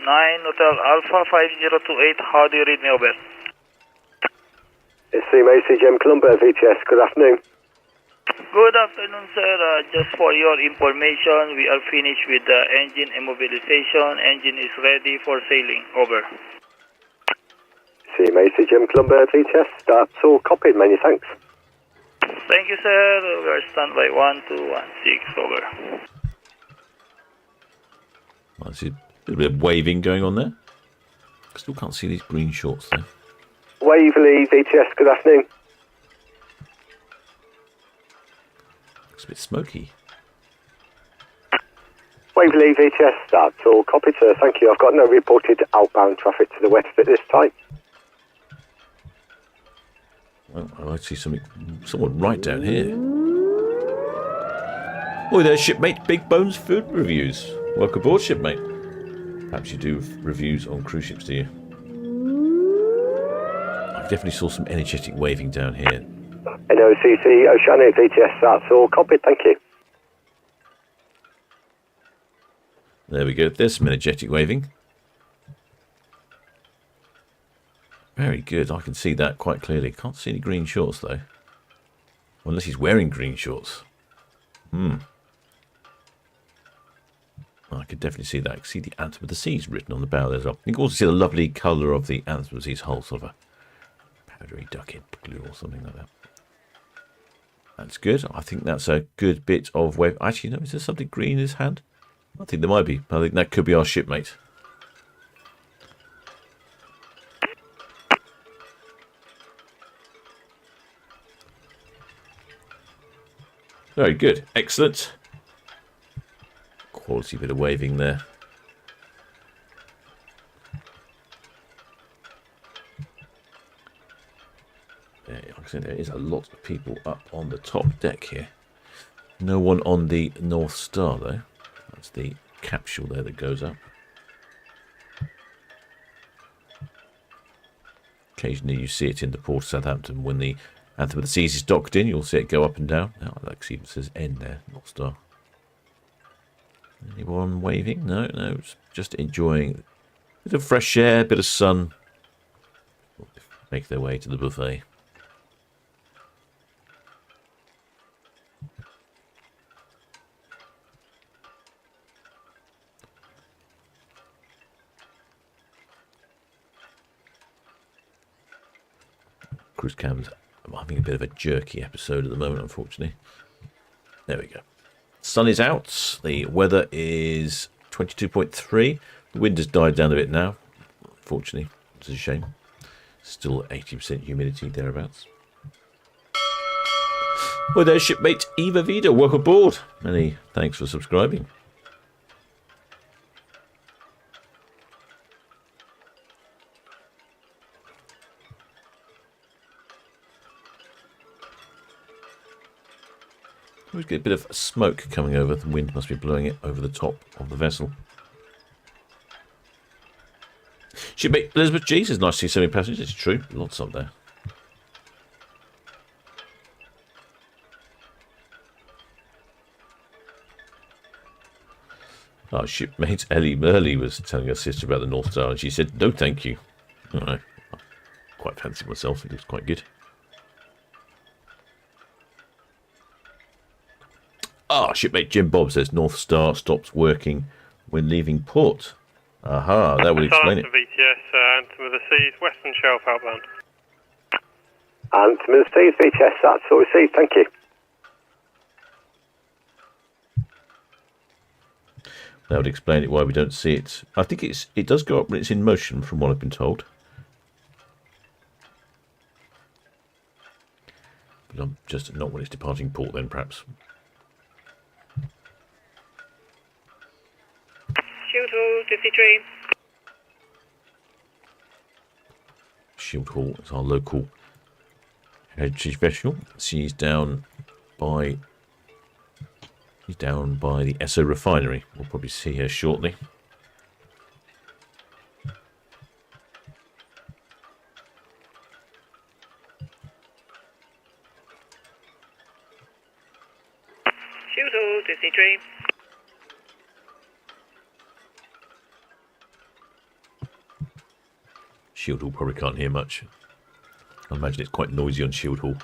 9 Hotel Alpha 5028, how do you read me, over?
It's CMA CGM Columba, VTS, good afternoon.
Good afternoon, sir. Just for your information, we are finished with the engine immobilization. Engine is ready for sailing, over.
CMA CGM Columba, VTS, that's all copied, many thanks.
Thank you, sir. We are standby 1216, over.
I see a little bit of waving going on there. Still can't see these green shorts though.
Waverley, VTS, good afternoon.
Looks a bit smoky.
Waverley, VTS, that's all copied, sir. Thank you. I've got no reported outbound traffic to the west at this time.
Well, I see someone right down here. Oh, there's shipmate Big Bones Food Reviews. Welcome aboard, shipmate. Perhaps you do reviews on cruise ships, do you? I definitely saw some energetic waving down here.
NOCC Oceanic, VTS, that's all copied, thank you.
There we go. There's some energetic waving. Very good. I can see that quite clearly. Can't see any green shorts, though. Unless he's wearing green shorts. I could definitely see that. I can see the Anthem of the Seas written on the bow there as well. You can also see the lovely colour of the Anthem of the Seas hull, sort of a powdery duck-in blue or something like that. That's good. I think that's a good bit of wave. Actually, no, is there something green in his hand? I think there might be. I think that could be our shipmate. Very good. Excellent. Quality bit of waving there. Like I said, there is a lot of people up on the top deck here. No one on the North Star, though. That's the capsule there that goes up. Occasionally you see it in the port of Southampton when the Anthem of the Seas is docked in. You'll see it go up and down. Oh, that even says N there, North Star. Anyone waving? No, it's just enjoying a bit of fresh air, a bit of sun. Make their way to the buffet. cruise cam's having a bit of a jerky episode at the moment, unfortunately. There we go. Sun is out. The weather is 22.3. The wind has died down a bit now. Unfortunately, it's a shame. Still 80% humidity thereabouts. Well, there's shipmate Eva Vida. Welcome aboard. Many thanks for subscribing. We get a bit of smoke coming over. The wind must be blowing it over the top of the vessel. Shipmate Elizabeth G says, nice to see so many passengers. It's true. Lots up there. Our shipmate Ellie Merley was telling her sister about the North Star, and she said, no thank you. I don't know. I quite fancy myself. It looks quite good. Shipmate Jim Bob says North Star stops working when leaving port. Aha, that would explain it.
VTS, Anthem of the Seas, Western Shelf outbound.
Anthem of the Seas, VTS, that's all received, thank you.
That would explain it why we don't see it. I think it does go up when it's in motion, from what I've been told. But I'm just not when it's departing port then, perhaps.
Shield Hall, Disney Dream.
Shield Hall is our local heritage vessel. She's down by the Esso refinery. We'll probably see her shortly.
Shield Hall, Disney Dream.
Shield Hall probably can't hear much. I imagine it's quite noisy on Shield Hall.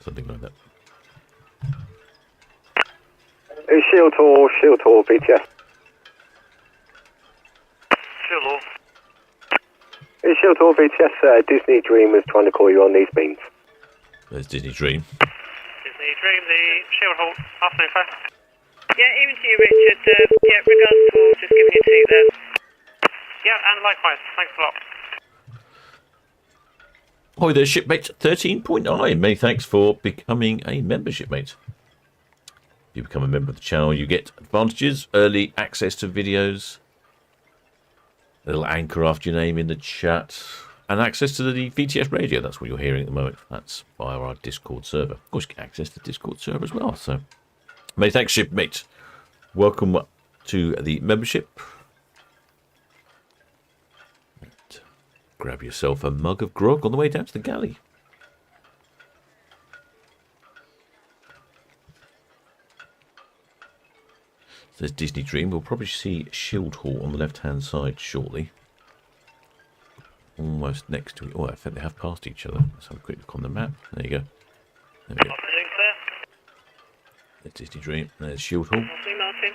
Something like that.
Shield Hall, VTS.
Shield Hall.
Shield Hall, VTS, Disney Dream was trying to call you on these means.
There's Disney Dream.
Disney Dream, the Shield Hall. Afternoon, sir.
Yeah, even to you, Richard. Yeah, regards to all, just giving you two there.
Yeah, and likewise. Thanks a lot.
Hi there, shipmate 13.9. Many thanks for becoming a member, shipmate. If you become a member of the channel, you get advantages, early access to videos, a little anchor after your name in the chat, and access to the VTS radio. That's what you're hearing at the moment. That's via our Discord server. Of course, you get access to the Discord server as well. So, many thanks, shipmate. Welcome to the membership. Grab yourself a mug of grog on the way down to the galley. There's Disney Dream. We'll probably see Shield Hall on the left-hand side shortly. Almost next to it. Oh, I think they have passed each other. Let's have a quick look on the map. There you go. There we go. There's Disney Dream. There's Shield Hall.
Lovely, Martin.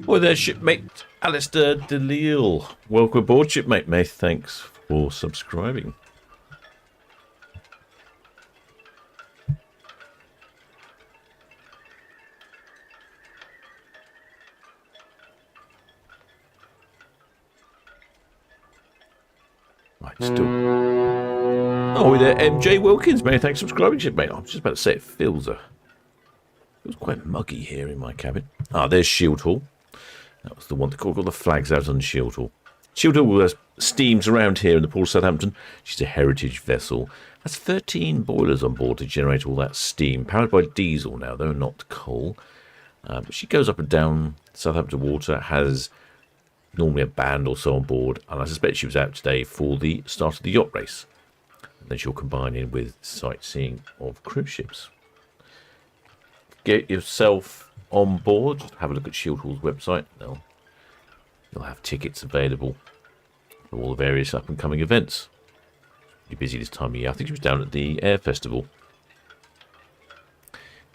Well, there's shipmate Alistair DeLille. Welcome aboard, shipmate May. Thanks for subscribing. Right, still. Oh, there, MJ Wilkins. Many thanks for subscribing, shipmate. I'm just about to say it feels quite muggy here in my cabin. Ah, there's Shield Hall. That was the one that called all the flags out on Shield Hall. Shield Hall steams around here in the port of Southampton. She's a heritage vessel. Has 13 boilers on board to generate all that steam, powered by diesel now, though not coal. She goes up and down Southampton water, has normally a band or so on board, and I suspect she was out today for the start of the yacht race. then she'll combine in with sightseeing of cruise ships. Get yourself on board. Have a look at Shield Hall's website. They'll have tickets available for all the various up and coming events. Pretty busy this time of year. I think she was down at the Air Festival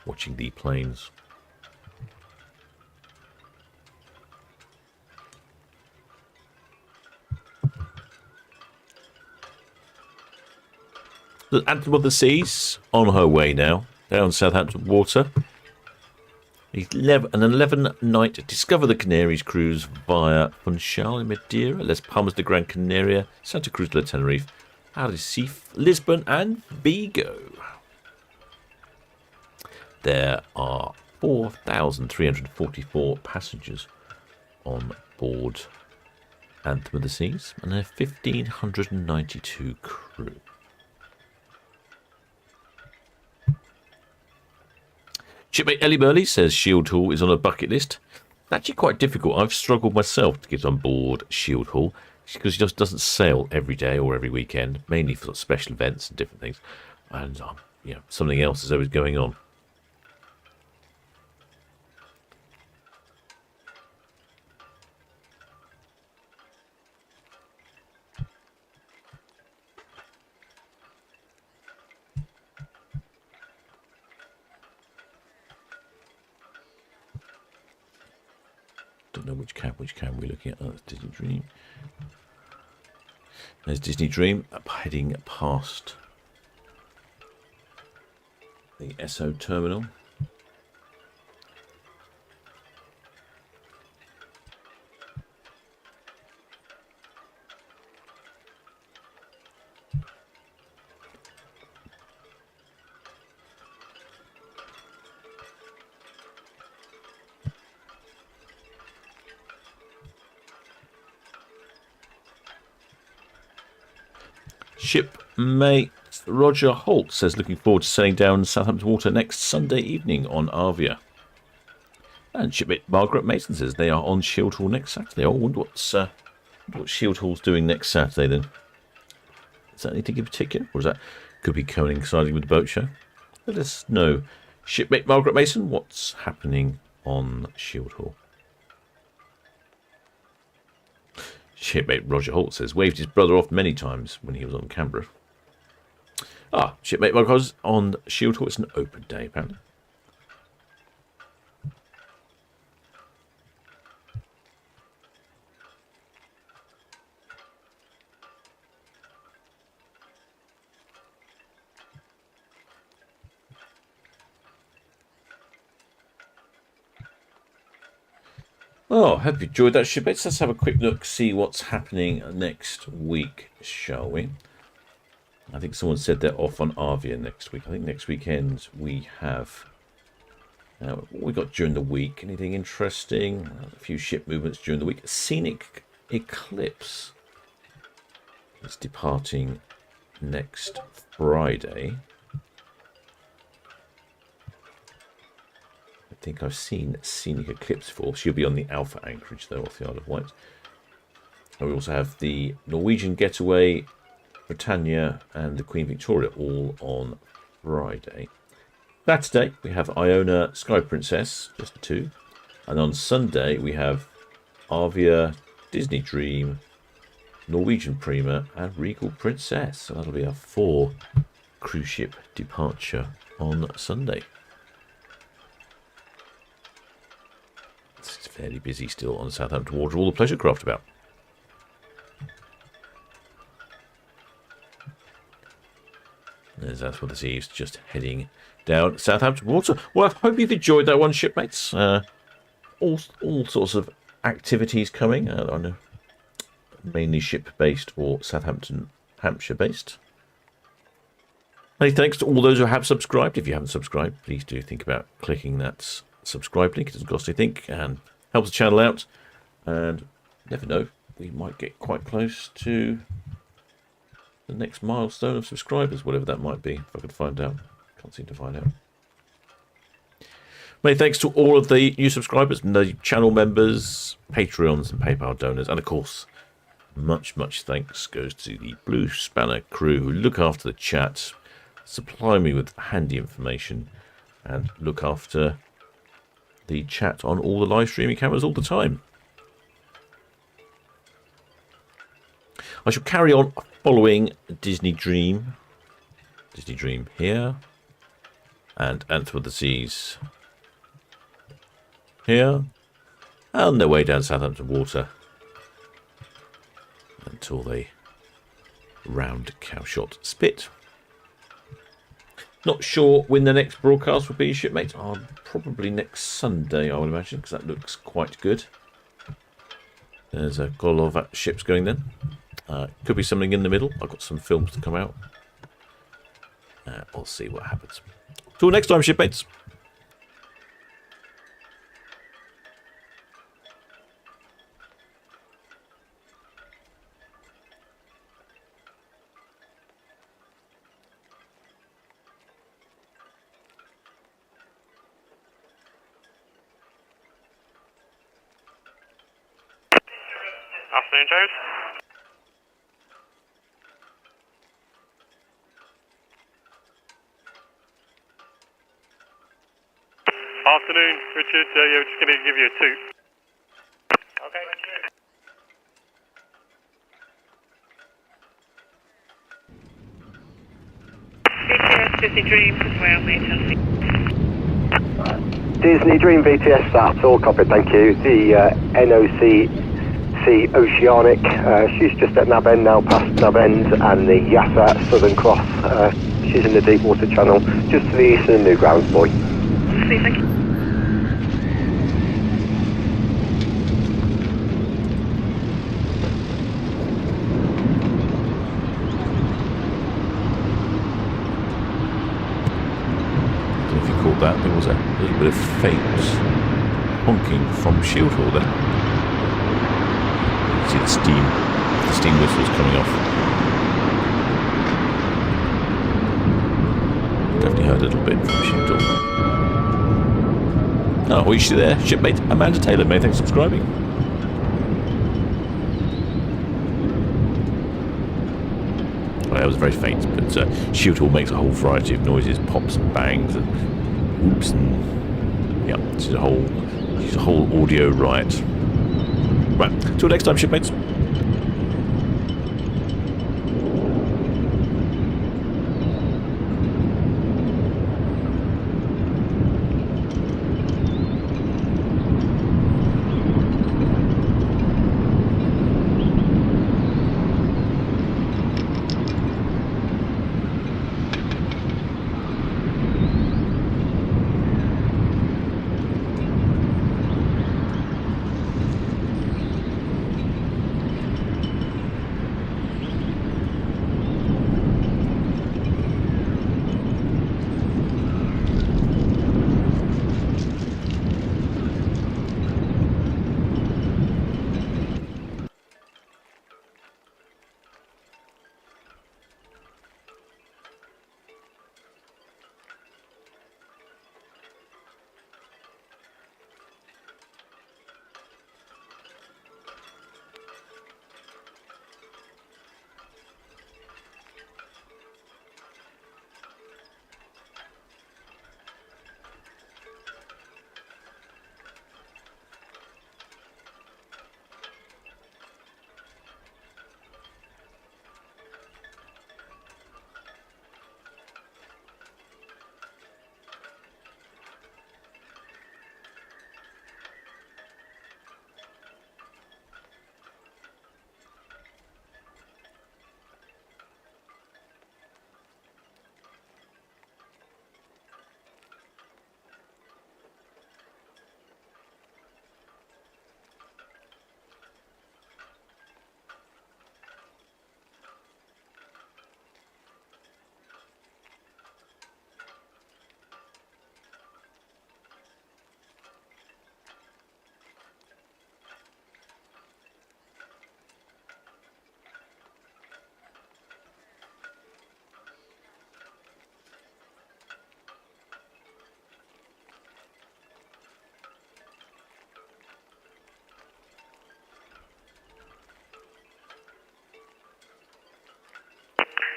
watching the planes. The Anthem of the Seas on her way now down Southampton water. An 11-night Discover the Canaries cruise via Funchal in Madeira, Les Palmas de Gran Canaria, Santa Cruz de Tenerife, Arrecife, Lisbon and Vigo. There are 4,344 passengers on board Anthem of the Seas and 1,592 crew. Shipmate Ellie Burley says Shield Hall is on a bucket list. It's actually quite difficult. I've struggled myself to get on board Shield Hall because it just doesn't sail every day or every weekend, mainly for sort of special events and different things. And something else is always going on. Don't know which cab we're looking at. Oh, that's Disney Dream. There's Disney Dream heading past the Esso terminal. Shipmate Roger Holt says looking forward to sailing down Southampton water next Sunday evening on Arvia. And shipmate Margaret Mason says they are on Shield Hall next Saturday. I wonder what Shield Hall's doing next Saturday then. Is that anything in particular? Or is that could be coinciding with the boat show? Let us know. Shipmate Margaret Mason, what's happening on Shield Hall? Shipmate Roger Holt says, waved his brother off many times when he was on Canberra. Shipmate Marcos on Shield Hall. It's an open day, apparently. Oh, hope you enjoyed that, shipmates. Let's have a quick look, see what's happening next week, shall we? I think someone said they're off on Arvia next week. I think next weekend we have... what we got during the week? Anything interesting? A few ship movements during the week. Scenic Eclipse is departing next Friday. I think I've seen Scenic Eclipse before. She'll be on the Alpha anchorage, though, off the Isle of Wight. And we also have the Norwegian Getaway, Britannia, and the Queen Victoria all on Friday. Saturday, we have Iona Sky Princess, just the two. And on Sunday, we have Arvia, Disney Dream, Norwegian Prima, and Regal Princess. So that'll be our 4 cruise ship departure on Sunday. It's fairly busy still on Southampton water. All the pleasure craft about. There's Anthem of the Seas just heading down Southampton water. Well, I hope you've enjoyed that one, shipmates. All sorts of activities coming. I know, mainly ship-based or Southampton, Hampshire-based. Many thanks to all those who have subscribed. If you haven't subscribed, please do think about clicking that subscribe link. It doesn't cost anything and helps the channel out. And never know, we might get quite close to the next milestone of subscribers, whatever that might be, if I could find out. Can't seem to find out. Many thanks to all of the new subscribers, the channel members, Patreons and PayPal donors, and of course Much thanks goes to the Blue Spanner crew who look after the chat, supply me with handy information, and look after the chat on all the live streaming cameras all the time. I shall carry on following Disney Dream. Disney Dream here. And Anthem of the Seas here. And their way down Southampton Water. Until they round Cowshot Spit. Not sure when the next broadcast will be, shipmates. Probably next Sunday, I would imagine, because that looks quite good. There's got a lot of ships going then. Could be something in the middle. I've got some films to come out. We'll see what happens. Till next time, shipmates.
Afternoon, Joes.
Afternoon, Richard. Yeah, we're just going to give you a toot.
Okay.
VTS Disney Dream as well, mate.
Disney Dream VTS, that's all copied, thank you. The NOC Oceanic, she's just at Nab End now, past Nab End, and the Yasa Southern Cross, she's in the deep water channel, just to the east of the new grounds, boy.
Thank you.
That there was a little bit of faint honking from Shield Hall there. You can see the steam whistles coming off. Definitely heard a little bit from Shield Hall. Oh, are you still there, shipmate Amanda Taylor? Many thanks for subscribing. Well, that was very faint, but Shield Hall makes a whole variety of noises, pops and bangs and oops, and yeah, she's a whole audio riot. Right, till next time, shipmates.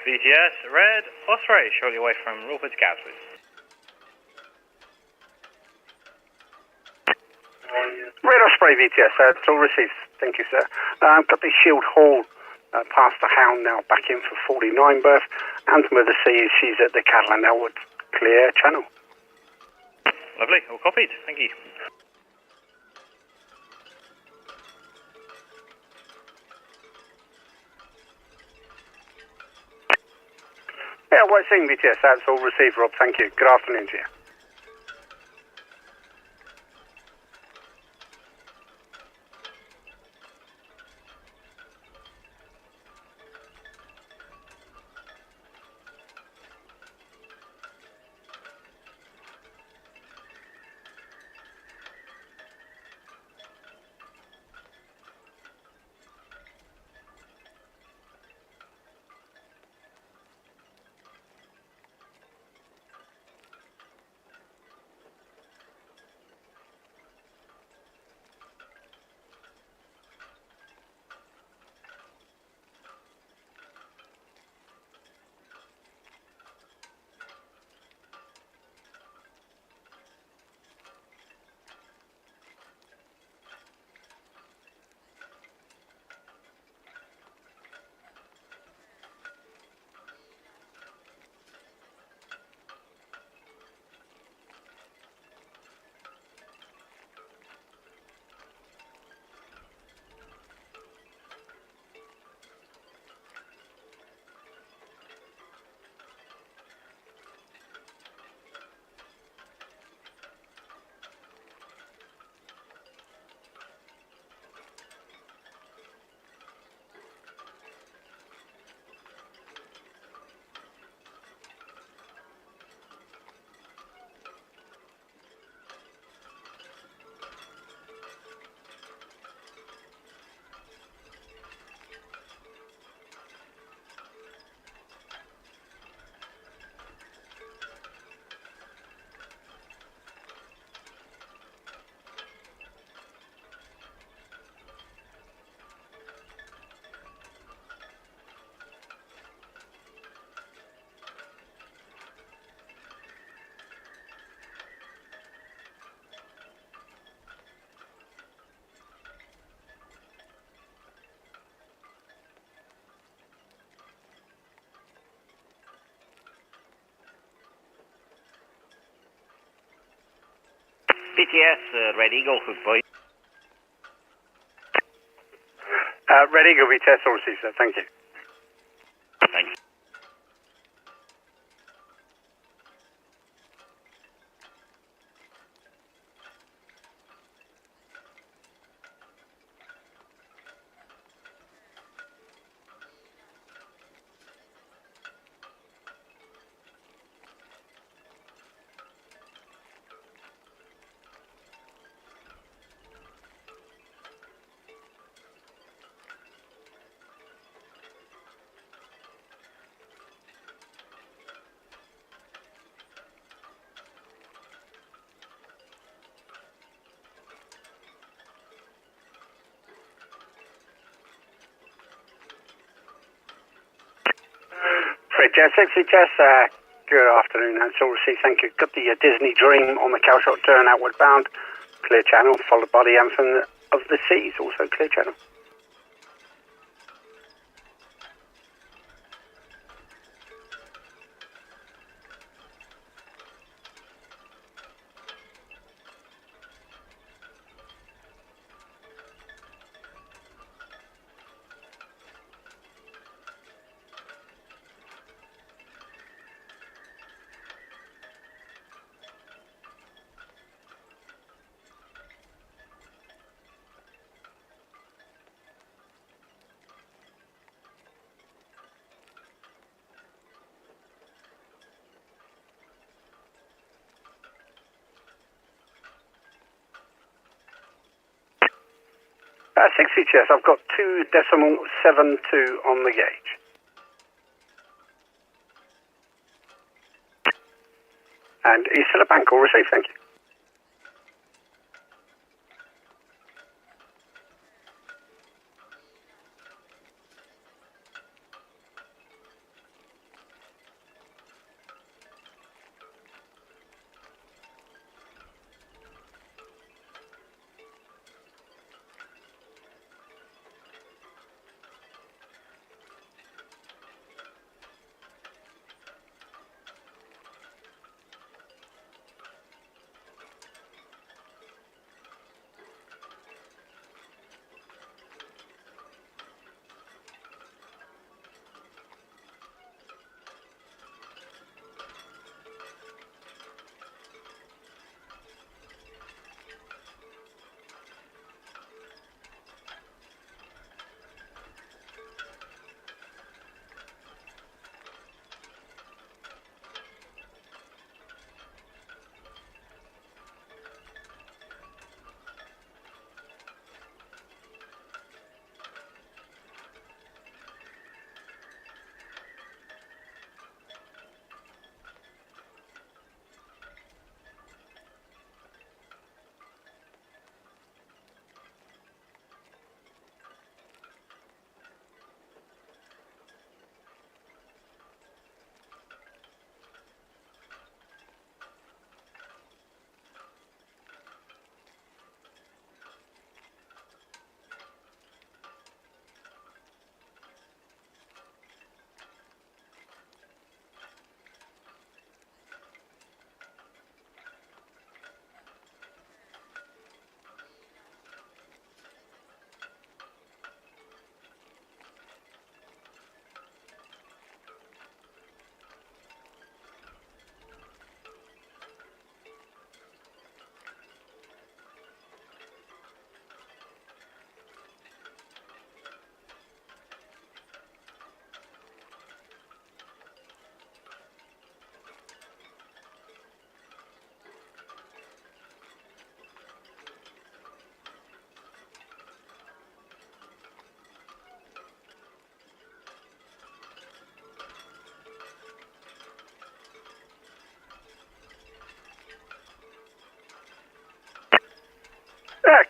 BTS, Red Osprey, shortly away from Rupert Gatwick.
Red Osprey VTS, it's all received. Thank you, sir. Got the Shield Hall past the Hound now, back in for 49 berth. Anthem of the Seas, she's at the Catalan Elwood clear channel.
Lovely, all copied. Thank you.
Yeah, White Sea VTS, that's all received, Rob. Thank you. Good afternoon to you.
BTS, Red Eagle, good boy.
Red Eagle VTS, all received, sir. Thank you.
Thanks.
Fred Jet 60 Jess, good afternoon, that's all received, thank you. Got the Disney Dream on the Calshot turn outward bound, clear channel, followed by the Anthem of the Seas, also clear channel. Uh, 60 chess, I've got 2.72 on the gauge. And East Villa Bank, all received, thank you.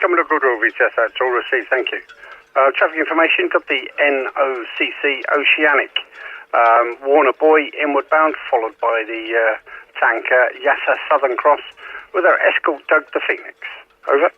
Coming to Goodwill, VTS, that's all received, thank you. Traffic information, got the NOCC Oceanic. Warner Buoy, inward bound, followed by the tanker Yasa Southern Cross with our escort Doug the Phoenix. Over.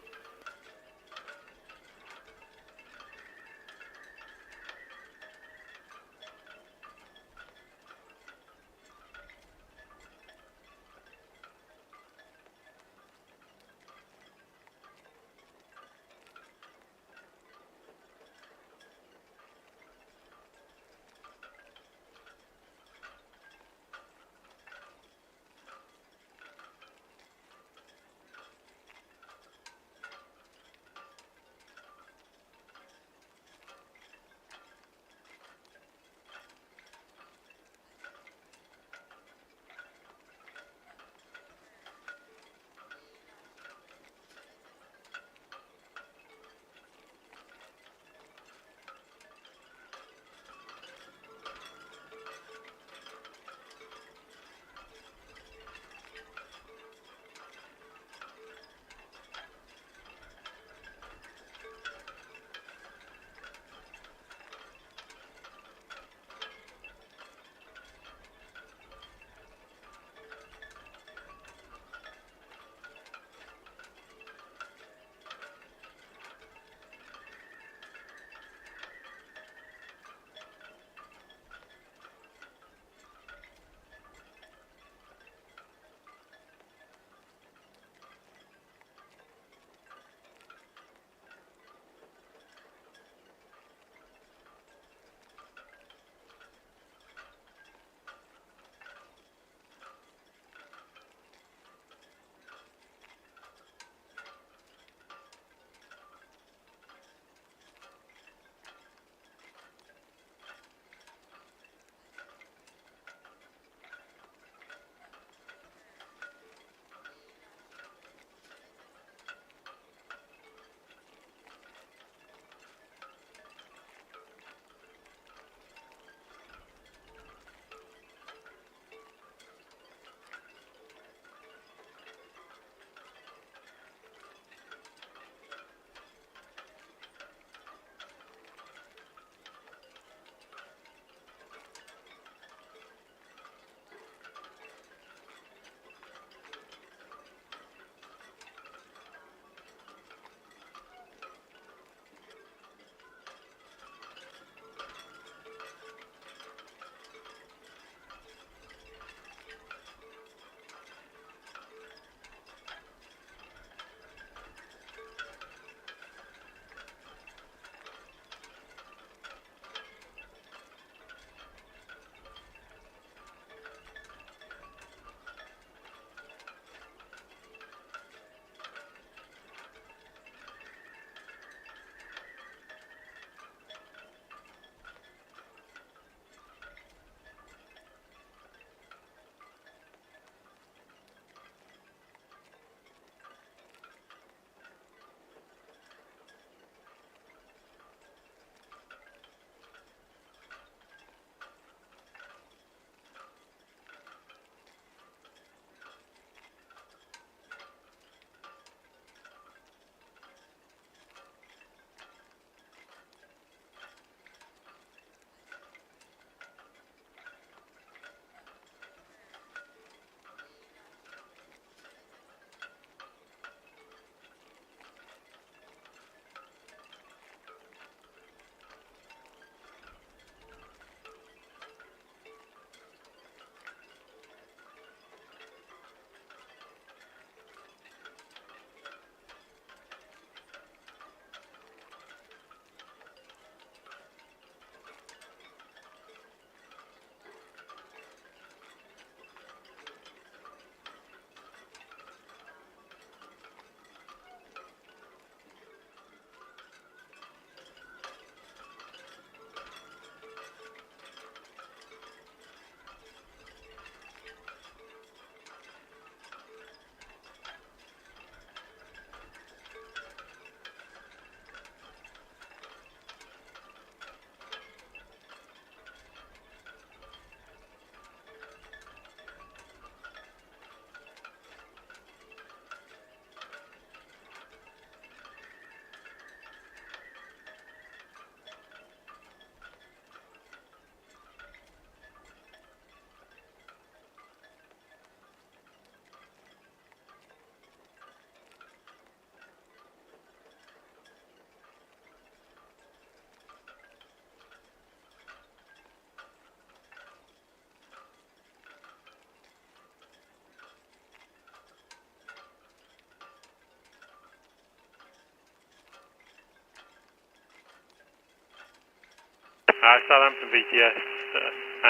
Hi, Southampton VTS,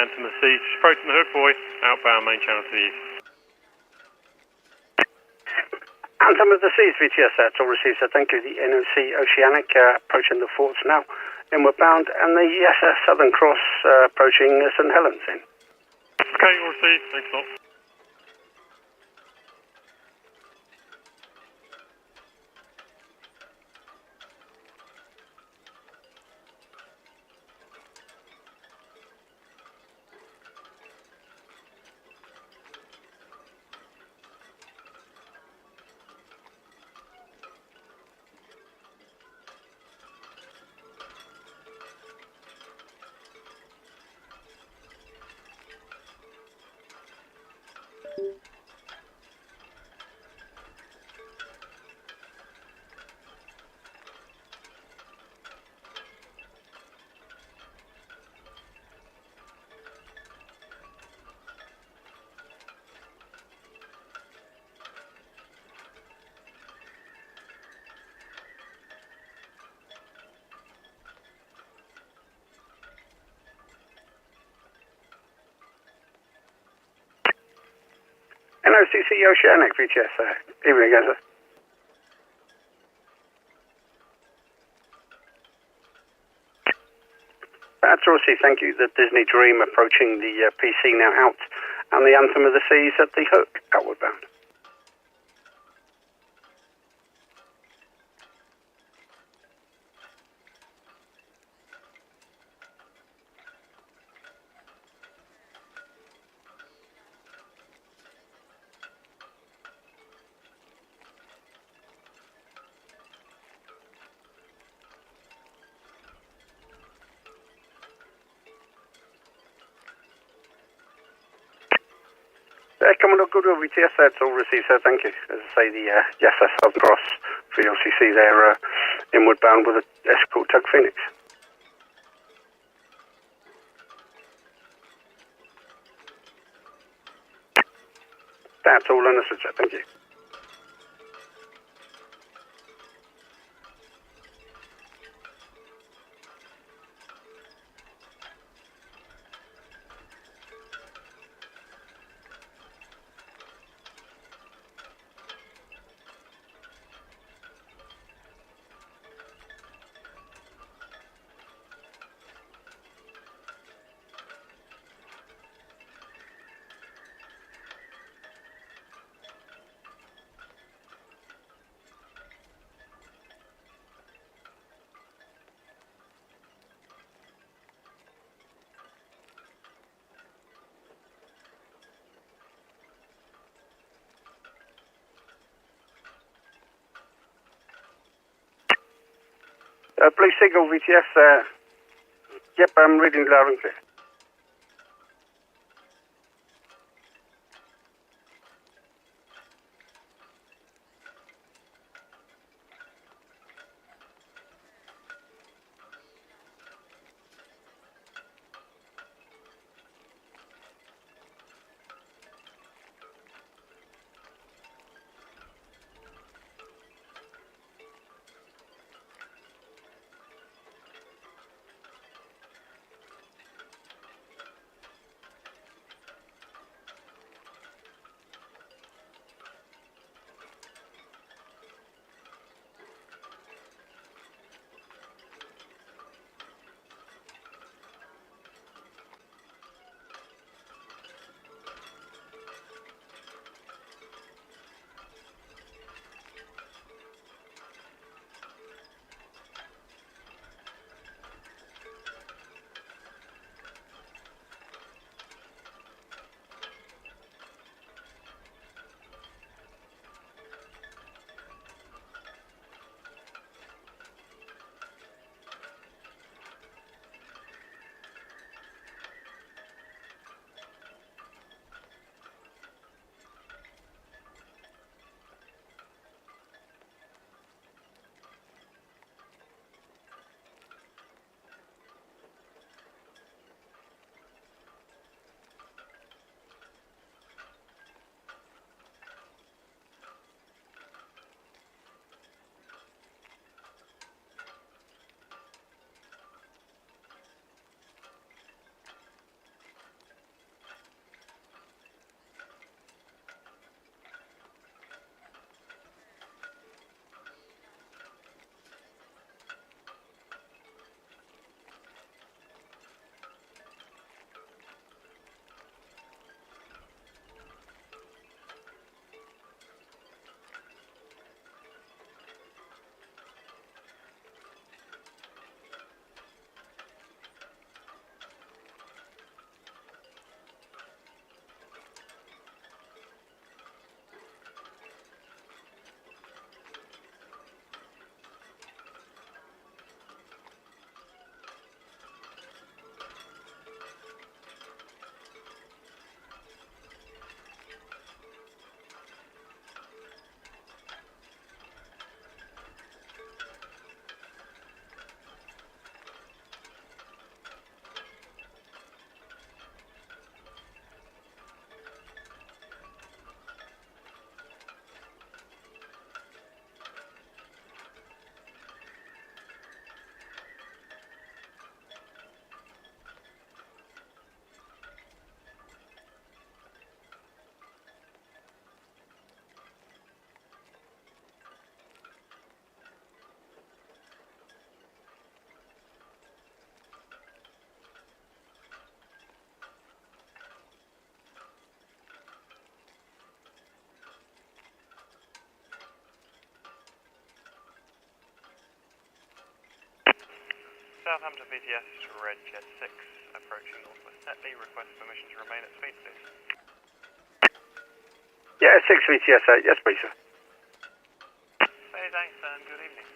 Anthem of the Seas, just approaching the Hook Buoy, outbound main channel to the east.
Anthem of the Seas, VTS, that's all received, so thank you. The NOC Oceanic approaching the forts now, inward bound, and the Southern Cross approaching St Helens in.
Okay, all received, thanks a lot.
NOCC Oceanic, VTS, evening again, sir. That's all received, thank you. The Disney Dream approaching the PC now out, and the Anthem of the Seas at the Hook, outward bound. Commodore Goodwill VTS, that's all received, sir, thank you. As I say, the Southern Cross for the LCC there, inward bound with an escort tug Phoenix. That's all understood, sir, thank you. Blue Seagull VTS, yep, I'm reading loud and clear.
Southampton VTS to Red Jet 6, approaching Northwest Netley, request permission to remain at speed, please.
Yeah, 6 VTS 8, yes please sir.
Many thanks and good evening.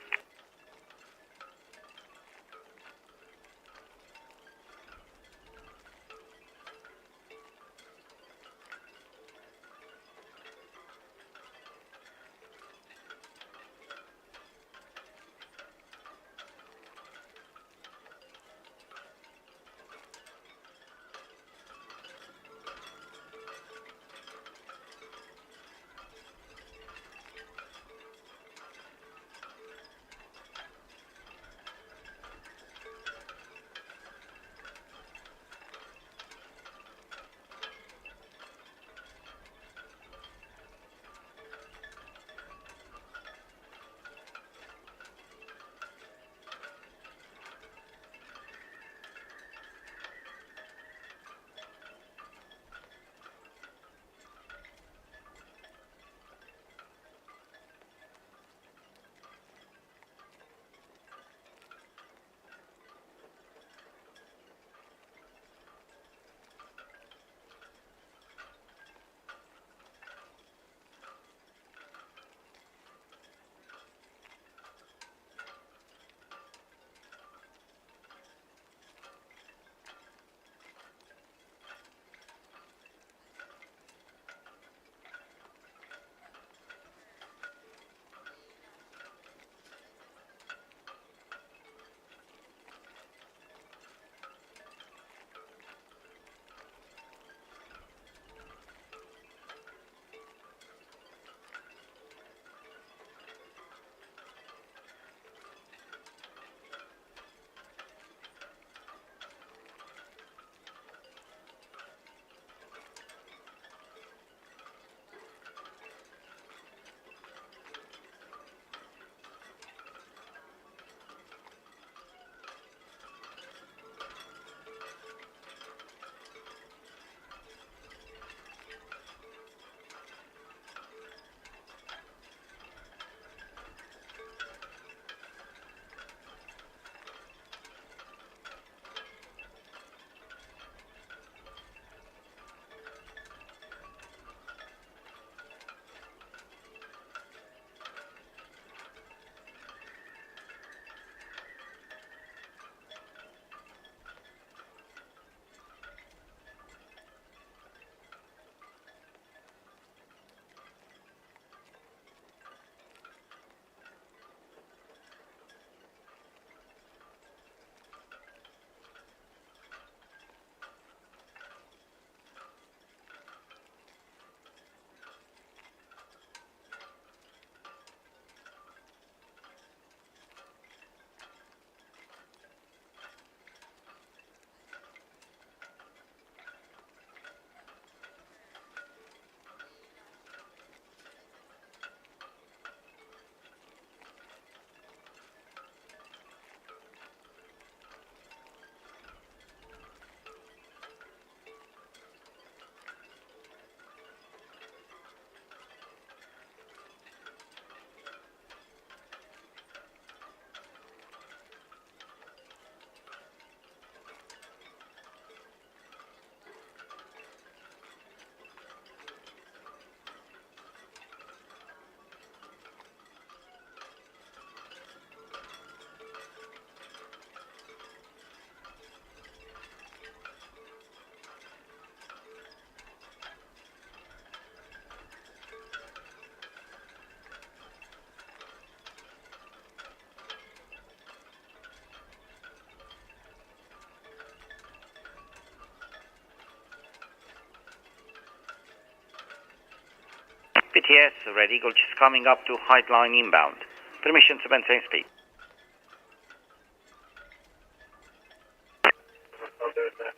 BTS, Red Eagle just coming up to height line inbound. Permission to maintain speed.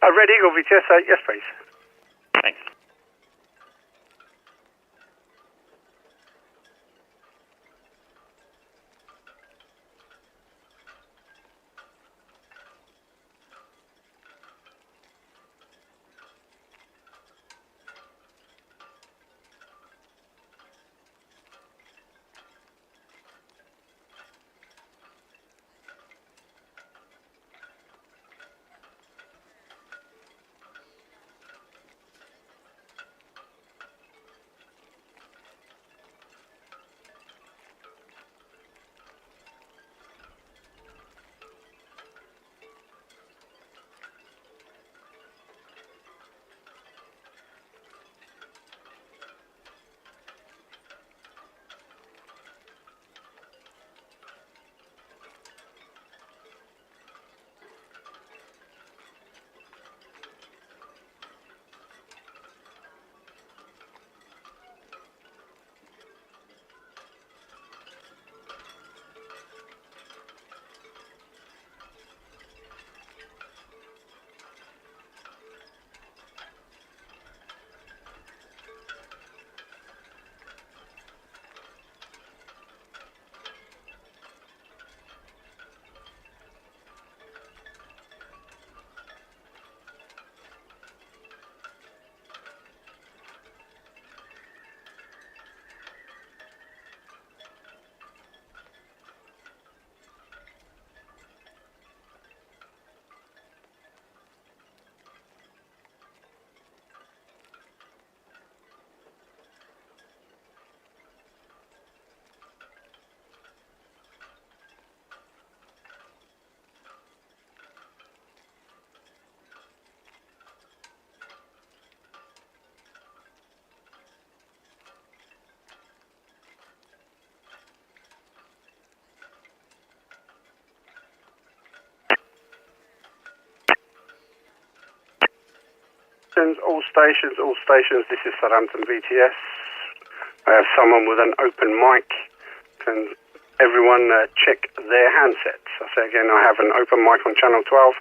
Red Eagle VTS 8, yes please.
Thanks.
all stations, this is Southampton VTS. I have someone with an open mic. Can everyone check their handsets? I say again, I have an open mic on channel 12.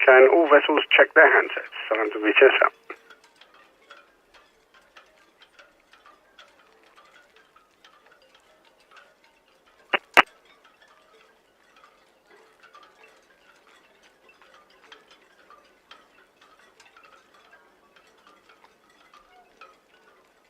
Can all vessels check their handsets? Southampton VTS out.